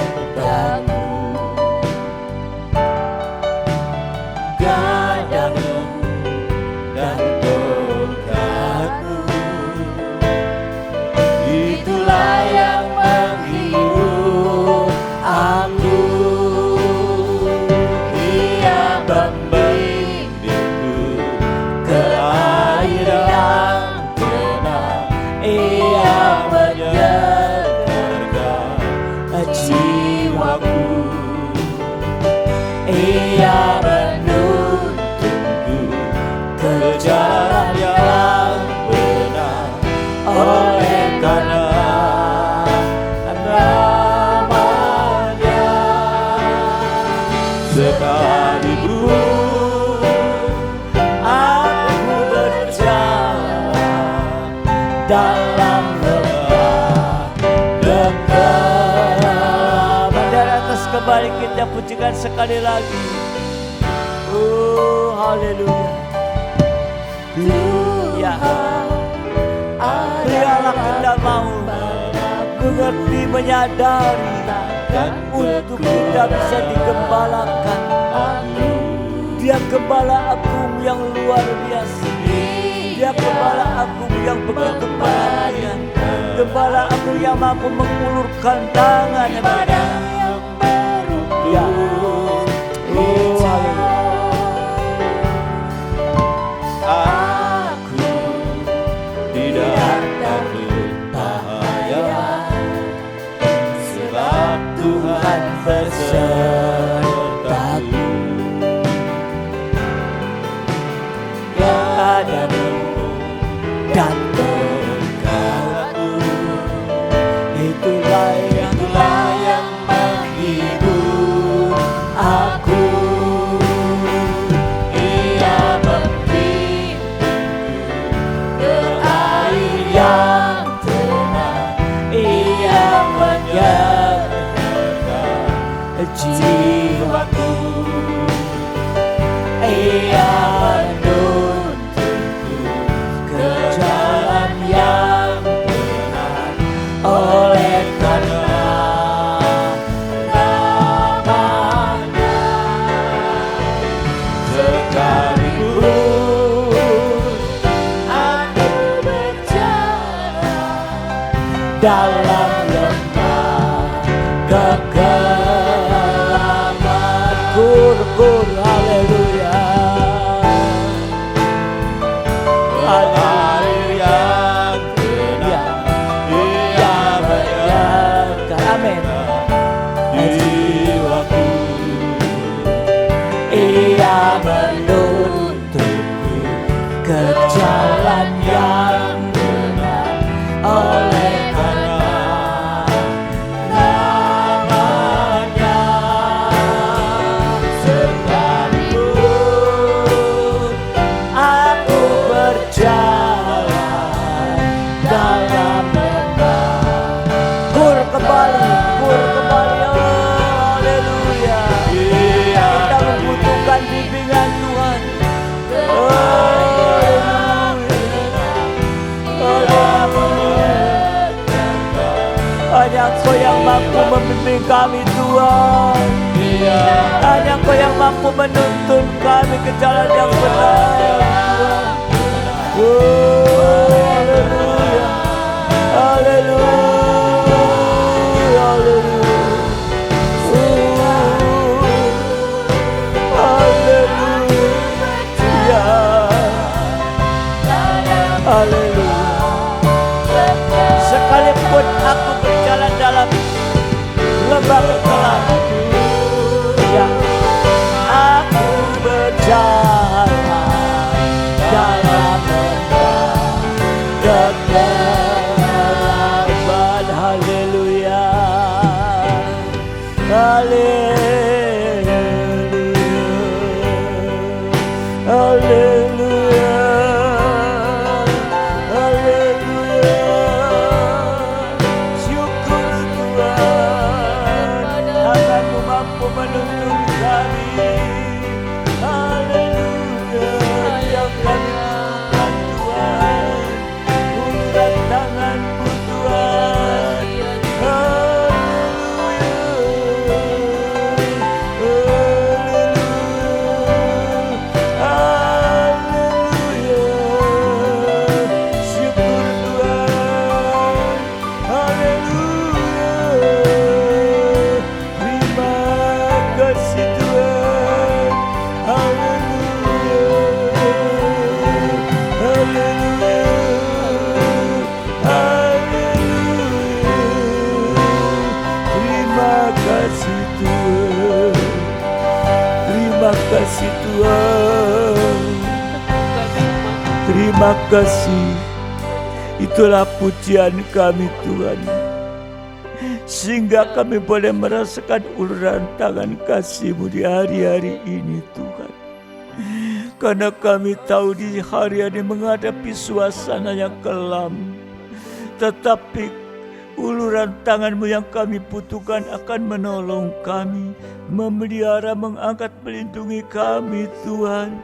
Gadamu dan tongkatmu, itulah yang menghibur aku. Ia membimbingku ke air yang tenang. Ia menyegarkan jiwaku. Ia menuntunku ke jalan yang benar. Oleh karena namanya, sekalipun aku berjalan dalam lembah kekelaman. Dari atas kembali kita pujikan sekali lagi. Oh, haleluya. Ya, biarlah kita mau mengerti, menyadari untuk kita bisa digembalakan. Dia gembala agung yang luar biasa. Dia gembala agung yang begitu perhatian. Gembala agung yang mampu mengulurkan tangan. Ya. Oh, haleluya. besertaku. Padamu dan berkatku, itulah yang menghibur aku. Ia membimbingku ke air yang tenang, Ia menjaga jiwaku. Ia menuntunku ke jalan yang benar, oleh karena namanya. Sekalipun aku berjalan dalam lembah kegelapan, kur, haleluya. Air yang tenang, Ia menjaga Amin. jiwaku. Ia menuntunku ke jalan yang benar, oleh karena namanya. Sekalipun aku berjalan dalam lembah, kur kembali, haleluya. Kita membutuhkan bimbingan Tuhan. Hanya Kau yang mampu membimbing kami Tuhan. Hanya Kau yang mampu menuntun kami ke jalan yang benar. Haleluya, haleluya, haleluya. Haleluya. Sekalipun aku berjalan dalam lembah kegelapan, ya, aku berjalan dalam lembah kegelapan. Haleluya, haleluya, haleluya, haleluya. Syukur Tuhan, tangan-Mu mampu menuntun kami. Haleluya, yang kami butuhkan Tuhan, uluran tangan-Mu Tuhan. Terima kasih Tuhan, terima kasih. Itulah pujian kami Tuhan, sehingga kami boleh merasakan uluran tangan kasih-Mu di hari-hari ini Tuhan. Karena kami tahu di hari ini menghadapi suasana yang kelam, tetapi uluran tangan-Mu yang kami butuhkan akan menolong kami, memelihara, mengangkat, melindungi kami Tuhan.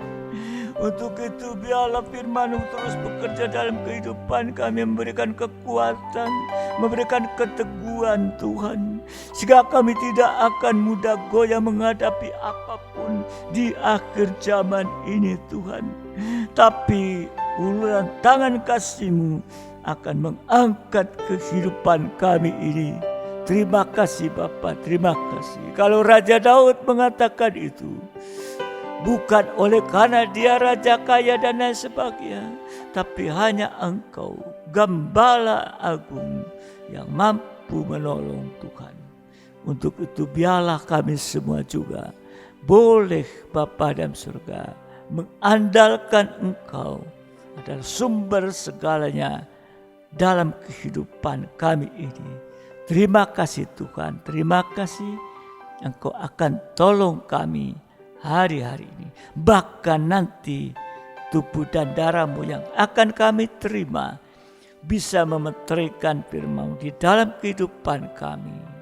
Untuk itu biarlah firman-Mu terus bekerja dalam kehidupan kami, memberikan kekuatan, memberikan keteguhan Tuhan, sehingga kami tidak akan mudah goyah menghadapi apapun di akhir zaman ini Tuhan. Tapi uluran tangan kasih-Mu akan mengangkat kehidupan kami ini. Terima kasih Bapa, terima kasih. Kalau Raja Daud mengatakan itu, bukan oleh karena dia raja kaya dan lain sebagainya, tapi hanya Engkau, Gembala Agung, yang mampu menolong Tuhan. Untuk itu biarlah kami semua juga boleh Bapa dalam surga mengandalkan Engkau adalah sumber segalanya dalam kehidupan kami ini. Terima kasih Tuhan, terima kasih Engkau akan tolong kami hari-hari ini. Bahkan nanti tubuh dan darah-Mu yang akan kami terima bisa memeterikan firman di dalam kehidupan kami.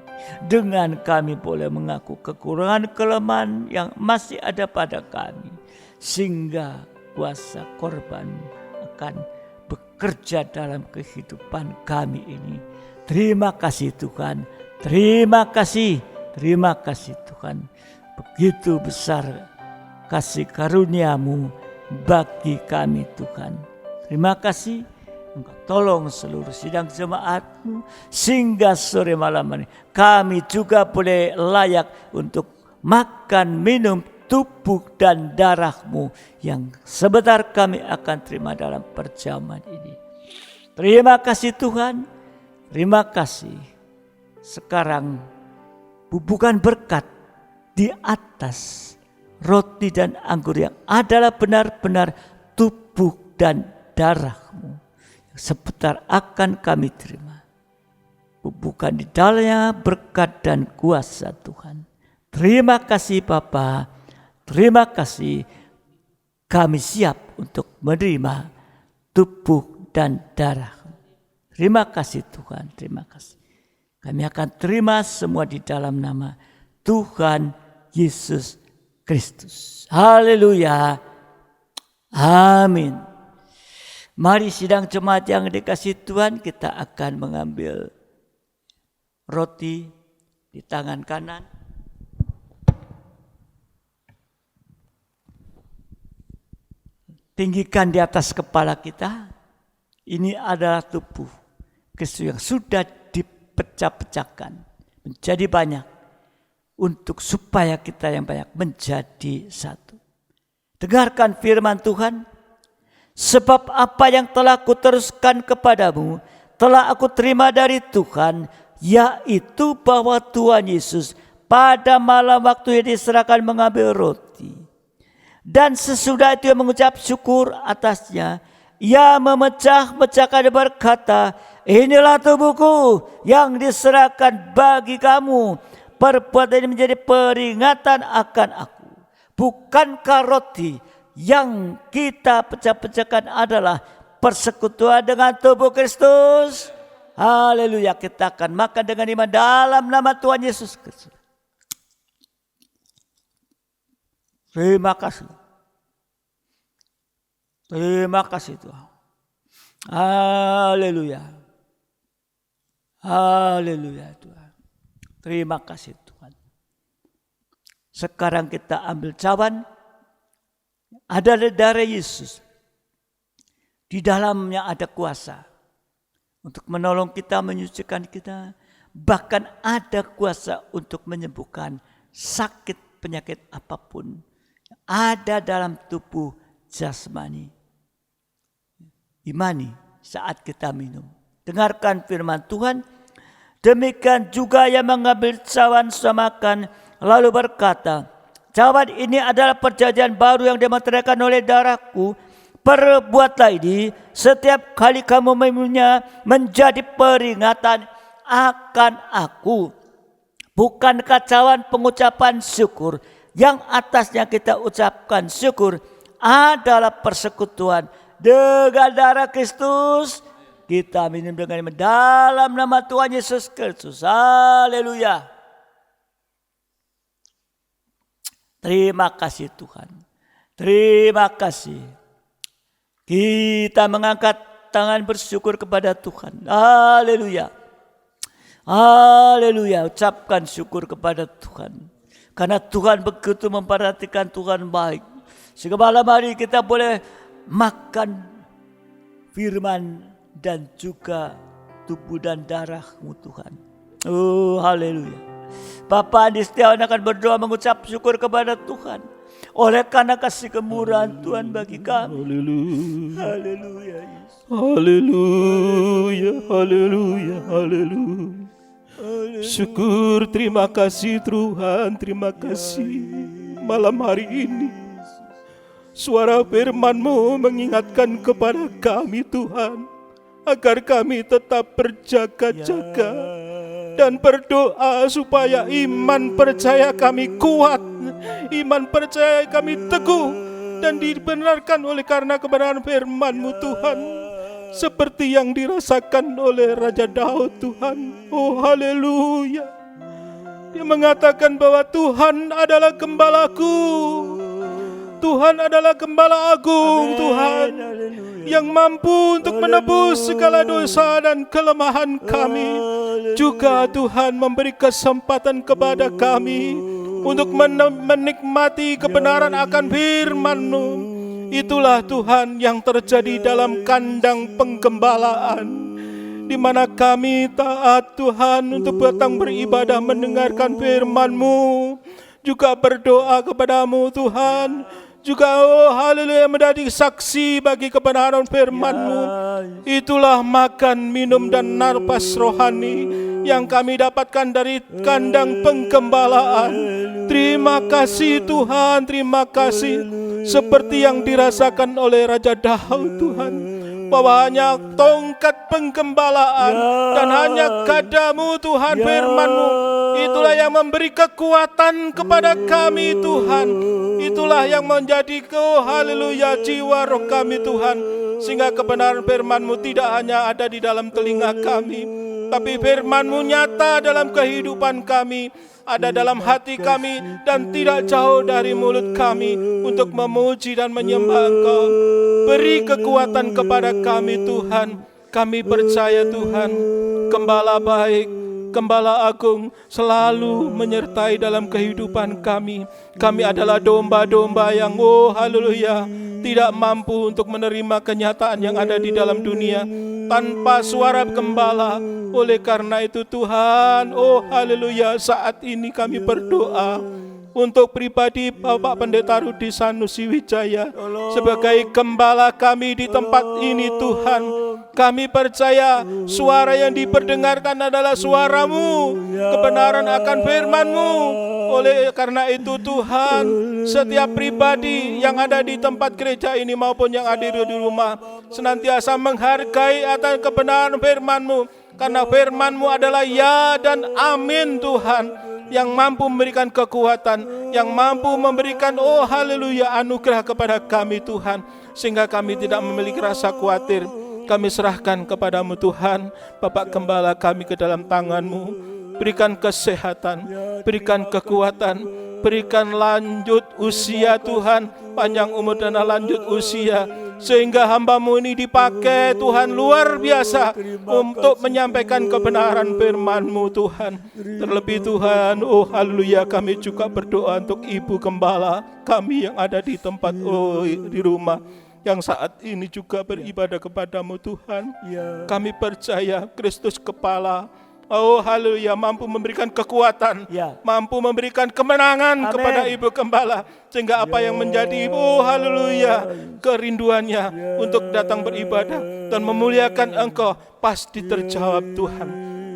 Dengan kami boleh mengaku kekurangan kelemahan yang masih ada pada kami. Sehingga kuasa korban akan bekerja dalam kehidupan kami ini. Terima kasih Tuhan, terima kasih Tuhan. Begitu besar kasih karunia-Mu bagi kami Tuhan. Terima kasih. Engkau tolong seluruh sidang jemaat-Mu sehingga sore malam ini kami juga boleh layak untuk makan minum tubuh dan darah-Mu yang sebentar kami akan terima dalam perjamuan ini. Terima kasih Tuhan, terima kasih. Sekarang bubukan berkat di atas roti dan anggur yang adalah benar-benar tubuh dan darah-Mu sebentar akan kami terima. Bukan di dalamnya berkat dan kuasa Tuhan. Terima kasih Bapa, terima kasih. Kami siap untuk menerima tubuh dan darah. Terima kasih Tuhan, terima kasih. Kami akan terima semua di dalam nama Tuhan Yesus Kristus. Haleluya. Amin. Mari sidang jemaat yang dikasihi Tuhan, kita akan mengambil roti di tangan kanan. Tinggikan di atas kepala kita. Ini adalah tubuh Kristus yang sudah dipecah-pecahkan menjadi banyak untuk supaya kita yang banyak menjadi satu. Dengarkan firman Tuhan. Sebab apa yang telah kuteruskan kepadamu telah aku terima dari Tuhan, yaitu bahwa Tuhan Yesus pada malam waktu yang diserahkan mengambil roti. Dan sesudah itu ia mengucap syukur atasnya, ia memecah-mecahkan berkata, inilah tubuhku yang diserahkan bagi kamu. Perbuatan ini menjadi peringatan akan aku. Bukankah roti yang kita pecah-pecahkan adalah persekutuan dengan tubuh Kristus? Haleluya, kita akan makan dengan iman dalam nama Tuhan Yesus Kristus. Terima kasih. Terima kasih Tuhan. Haleluya. Haleluya Tuhan. Terima kasih Tuhan. Sekarang kita ambil cawan. Ada darah Yesus. Di dalamnya ada kuasa. Untuk menolong kita, menyucikan kita. Bahkan ada kuasa untuk menyembuhkan sakit penyakit apapun. Ada dalam tubuh jasmani. Imani saat kita minum. Dengarkan firman Tuhan. Demikian juga yang mengambil cawan semakan. Lalu berkata, cawan ini adalah perjanjian baru yang dimeteraikan oleh darahku. Perbuatlah ini setiap kali kamu meminumnya menjadi peringatan akan aku. Bukankah cawan pengucapan syukur yang atasnya kita ucapkan syukur adalah persekutuan dengan darah Kristus? Kita minum dengan dalam nama Tuhan Yesus Kristus. Haleluya. Terima kasih Tuhan. Terima kasih. Kita mengangkat tangan bersyukur kepada Tuhan. Haleluya. Haleluya. Ucapkan syukur kepada Tuhan. Karena Tuhan begitu memperhatikan, Tuhan baik. Sehingga malam hari kita boleh makan firman dan juga tubuh dan darah-Mu Tuhan. Oh haleluya. Bapak Andi Setiawan akan berdoa mengucap syukur kepada Tuhan. Oleh karena kasih kemurahan Tuhan bagi kami. Haleluya. Haleluya Yesus. Haleluya. Haleluya. Haleluya. Syukur, terima kasih Tuhan, terima kasih. Malam hari ini suara firman-Mu mengingatkan kepada kami Tuhan, agar kami tetap berjaga-jaga dan berdoa supaya iman percaya kami kuat, iman percaya kami teguh dan dibenarkan oleh karena kebenaran firman-Mu Tuhan, seperti yang dirasakan oleh Raja Daud Tuhan. Oh haleluya. Dia mengatakan bahwa Tuhan adalah gembalaku, Tuhan adalah gembala agung, Tuhan yang mampu untuk menebus segala dosa dan kelemahan kami. Juga Tuhan memberi kesempatan kepada kami untuk menikmati kebenaran akan firman-Mu. Itulah Tuhan yang terjadi dalam kandang penggembalaan, di mana kami taat Tuhan untuk datang beribadah mendengarkan firman-Mu, juga berdoa kepadamu Tuhan, juga oh haleluya menjadi saksi bagi kebenaran firman-Mu. Itulah makan, minum dan nafas rohani yang kami dapatkan dari kandang penggembalaan. Terima kasih Tuhan, terima kasih. Seperti yang dirasakan oleh Raja Daud Tuhan, bahwa hanya tongkat penggembalaan dan hanya gadamu Tuhan, firman-Mu, itulah yang memberi kekuatan kepada kami Tuhan. Itulah yang menjadi haleluya jiwa roh kami Tuhan, sehingga kebenaran firman-Mu tidak hanya ada di dalam telinga kami, tapi firman-Mu nyata dalam kehidupan kami, ada dalam hati kami dan tidak jauh dari mulut kami untuk memuji dan menyembah Engkau. Beri kekuatan kepada kami Tuhan. Kami percaya Tuhan, Gembala baik, Gembala agung selalu menyertai dalam kehidupan kami. Kami adalah domba-domba yang oh haleluya tidak mampu untuk menerima kenyataan yang ada di dalam dunia tanpa suara gembala. Oleh karena itu Tuhan, oh haleluya, saat ini kami berdoa untuk pribadi Bapak Pendeta Rudi Sanusi Wijaya sebagai gembala kami di tempat ini Tuhan. Kami percaya suara yang diperdengarkan adalah suara-Mu, kebenaran akan firman-Mu. Oleh karena itu Tuhan, setiap pribadi yang ada di tempat gereja ini maupun yang hadir di rumah senantiasa menghargai atas kebenaran firman-Mu, karena firman-Mu adalah ya dan amin Tuhan, yang mampu memberikan kekuatan, yang mampu memberikan oh haleluya anugerah kepada kami Tuhan, sehingga kami tidak memiliki rasa khawatir. Kami serahkan kepadamu Tuhan, Bapak Gembala kami ke dalam tangan-Mu. Berikan kesehatan, berikan kekuatan, berikan lanjut usia Tuhan, panjang umur dan lanjut usia, sehingga hamba-Mu ini dipakai Tuhan luar biasa untuk menyampaikan kebenaran firman-Mu Tuhan. Terlebih Tuhan, oh haleluya, kami juga berdoa untuk Ibu Gembala kami yang ada di tempat di rumah, yang saat ini juga beribadah kepadamu Tuhan. Kami percaya Kristus kepala, oh haleluya, mampu memberikan kekuatan, mampu memberikan kemenangan kepada Ibu Gembala, sehingga apa yang menjadi oh haleluya kerinduannya untuk datang beribadah dan memuliakan Engkau pasti terjawab Tuhan.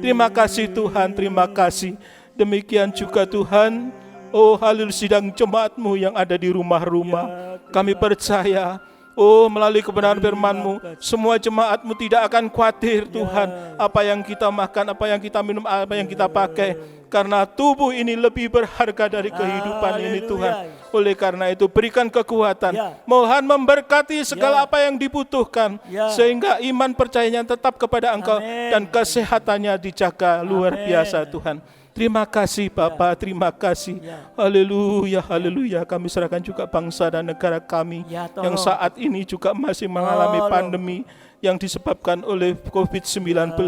Terima kasih Tuhan, terima kasih. Demikian juga Tuhan, oh haleluya, sidang jemaat-Mu yang ada di rumah-rumah, kami percaya oh melalui kebenaran firman-Mu, semua jemaat-Mu tidak akan khawatir Tuhan apa yang kita makan, apa yang kita minum, apa yang kita pakai, karena tubuh ini lebih berharga dari kehidupan ini Tuhan. Oleh karena itu berikan kekuatan, mohon memberkati segala apa yang dibutuhkan, sehingga iman percayanya tetap kepada Engkau dan kesehatannya dijaga luar biasa Tuhan. Terima kasih Bapa, terima kasih. Haleluya, haleluya. Kami serahkan juga bangsa dan negara kami yang saat ini juga masih mengalami pandemi yang disebabkan oleh COVID-19.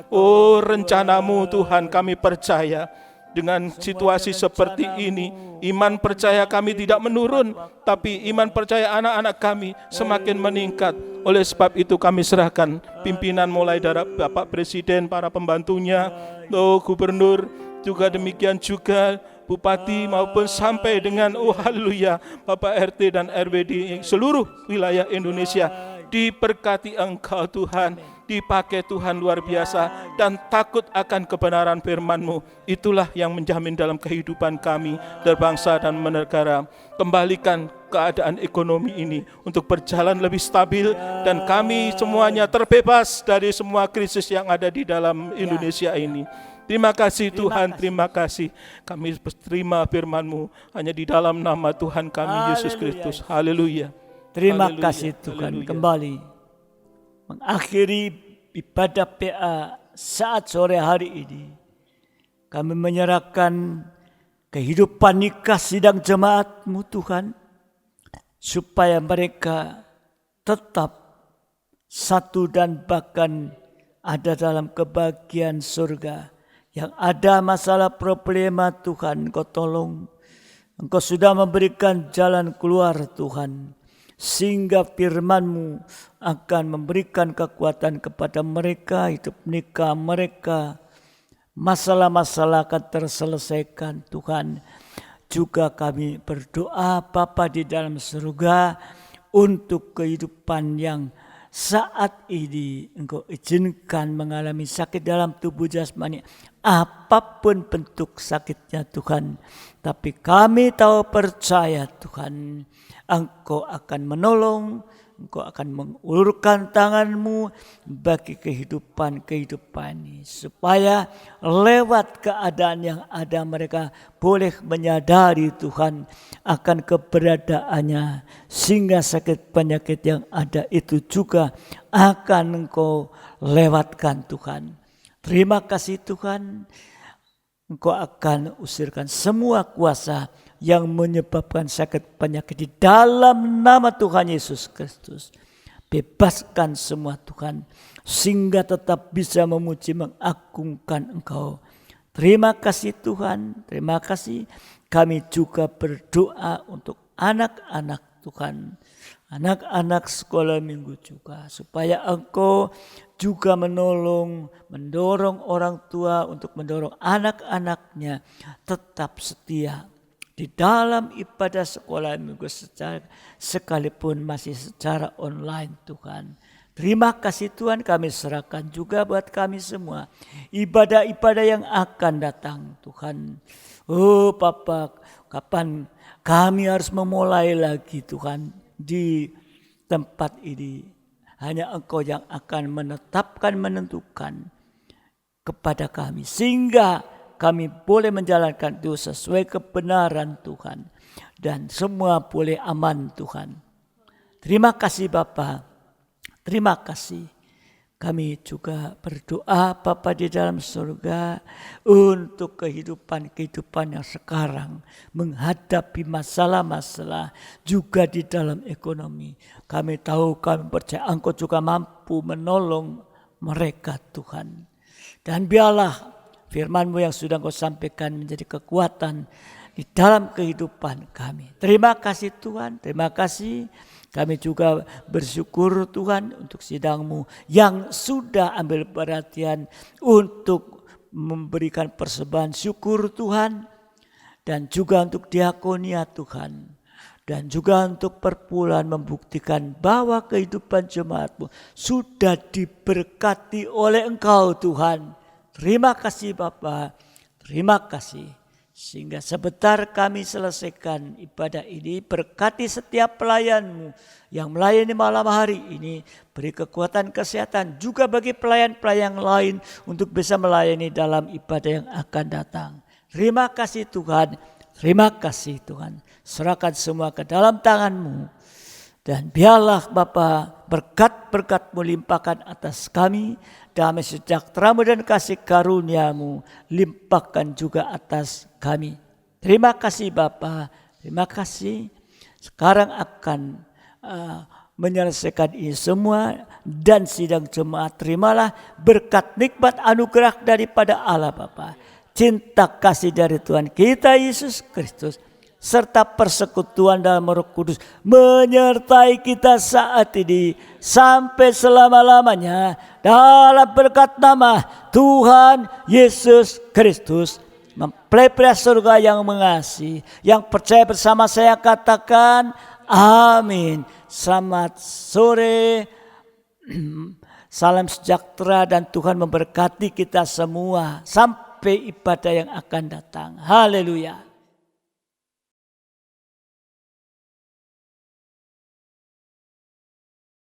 Oh rencana-Mu Tuhan, kami percaya dengan situasi seperti ini, iman percaya kami tidak menurun, tapi iman percaya anak-anak kami semakin meningkat. Oleh sebab itu kami serahkan pimpinan mulai dari Bapak Presiden, para pembantunya, Gubernur, juga demikian juga Bupati maupun sampai dengan oh haleluya Bapak RT dan RW di seluruh wilayah Indonesia. diberkati Engkau Tuhan, dipakai Tuhan luar biasa, dan takut akan kebenaran firman-Mu. Itulah yang menjamin dalam kehidupan kami berbangsa dan bernegara. Kembalikan keadaan ekonomi ini untuk berjalan lebih stabil, dan kami semuanya terbebas dari semua krisis yang ada di dalam Indonesia ini. Terima kasih Tuhan, terima kasih. Kami terima firman-Mu hanya di dalam nama Tuhan kami Yesus Kristus. Haleluya. Terima Haleluya, kasih Tuhan. haleluya. Kembali mengakhiri ibadah PA saat sore hari ini, kami menyerahkan kehidupan nikah sidang jemaat-Mu Tuhan, supaya mereka tetap satu dan bahkan ada dalam kebahagiaan surga. Yang ada masalah problema Tuhan, Engkau tolong. Engkau sudah memberikan jalan keluar Tuhan, sehingga firman-Mu akan memberikan kekuatan kepada mereka, hidup nikah mereka, masalah-masalah akan terselesaikan Tuhan. Juga kami berdoa Bapa di dalam surga untuk kehidupan yang saat ini Engkau izinkan mengalami sakit dalam tubuh jasmani, apapun bentuk sakitnya Tuhan. Tapi kami tahu percaya Tuhan, Engkau akan menolong, Engkau akan mengulurkan tangan-Mu bagi kehidupan ini, supaya lewat keadaan yang ada mereka boleh menyadari Tuhan akan keberadaannya, sehingga sakit penyakit yang ada itu juga akan Engkau lewatkan Tuhan. Terima kasih Tuhan, Engkau akan usirkan semua kuasa yang menyebabkan sakit penyakit di dalam nama Tuhan Yesus Kristus. Bebaskan semua Tuhan, sehingga tetap bisa memuji mengagungkan Engkau. Terima kasih Tuhan, terima kasih. Kami juga berdoa untuk anak-anak Tuhan, anak-anak sekolah minggu juga, supaya Engkau juga mendorong orang tua untuk mendorong anak-anaknya tetap setia di dalam ibadah sekolah minggu sekalipun masih secara online Tuhan. Terima kasih Tuhan, kami serahkan juga buat kami semua ibadah-ibadah yang akan datang Tuhan. Oh Bapa, kapan kami harus memulai lagi Tuhan di tempat ini? Hanya Engkau yang akan menentukan kepada kami, sehingga kami boleh menjalankan itu sesuai kebenaran Tuhan, dan semua boleh aman Tuhan. Terima kasih Bapa, terima kasih. Kami juga berdoa Bapa di dalam surga untuk kehidupan yang sekarang menghadapi masalah-masalah juga di dalam ekonomi. Kami tahu, kami percaya Engkau juga mampu menolong mereka Tuhan. Dan biarlah firman-Mu yang sudah Engkau sampaikan menjadi kekuatan di dalam kehidupan kami. Terima kasih Tuhan, terima kasih. Kami juga bersyukur Tuhan untuk sidang-Mu yang sudah ambil perhatian untuk memberikan persembahan syukur Tuhan. Dan juga untuk diakonia Tuhan. Dan juga untuk perpuluhan membuktikan bahwa kehidupan jemaat-Mu sudah diberkati oleh Engkau Tuhan. Terima kasih Bapa, terima kasih. Sehingga sebentar kami selesaikan ibadah ini, berkati setiap pelayan-Mu yang melayani malam hari ini. Beri kekuatan kesehatan juga bagi pelayan-pelayan lain untuk bisa melayani dalam ibadah yang akan datang. Terima kasih Tuhan, terima kasih Tuhan. Serahkan semua ke dalam tangan-Mu. Dan biarlah Bapa berkat-berkat-Mu limpahkan atas kami. Damai sejahtera-Mu dan kasih karunia-Mu limpahkan juga atas kami. Terima kasih Bapa, terima kasih. Sekarang akan menyelesaikan ini semua, dan sidang jemaat terimalah berkat nikmat anugerah daripada Allah Bapa, cinta kasih dari Tuhan kita Yesus Kristus, serta persekutuan dalam Roh Kudus menyertai kita saat ini sampai selama-lamanya, dalam berkat nama Tuhan Yesus Kristus. Mempelai surga yang mengasihi, yang percaya bersama saya katakan amin. Selamat sore, Salam sejahtera dan Tuhan memberkati kita semua sampai ibadah yang akan datang. Haleluya.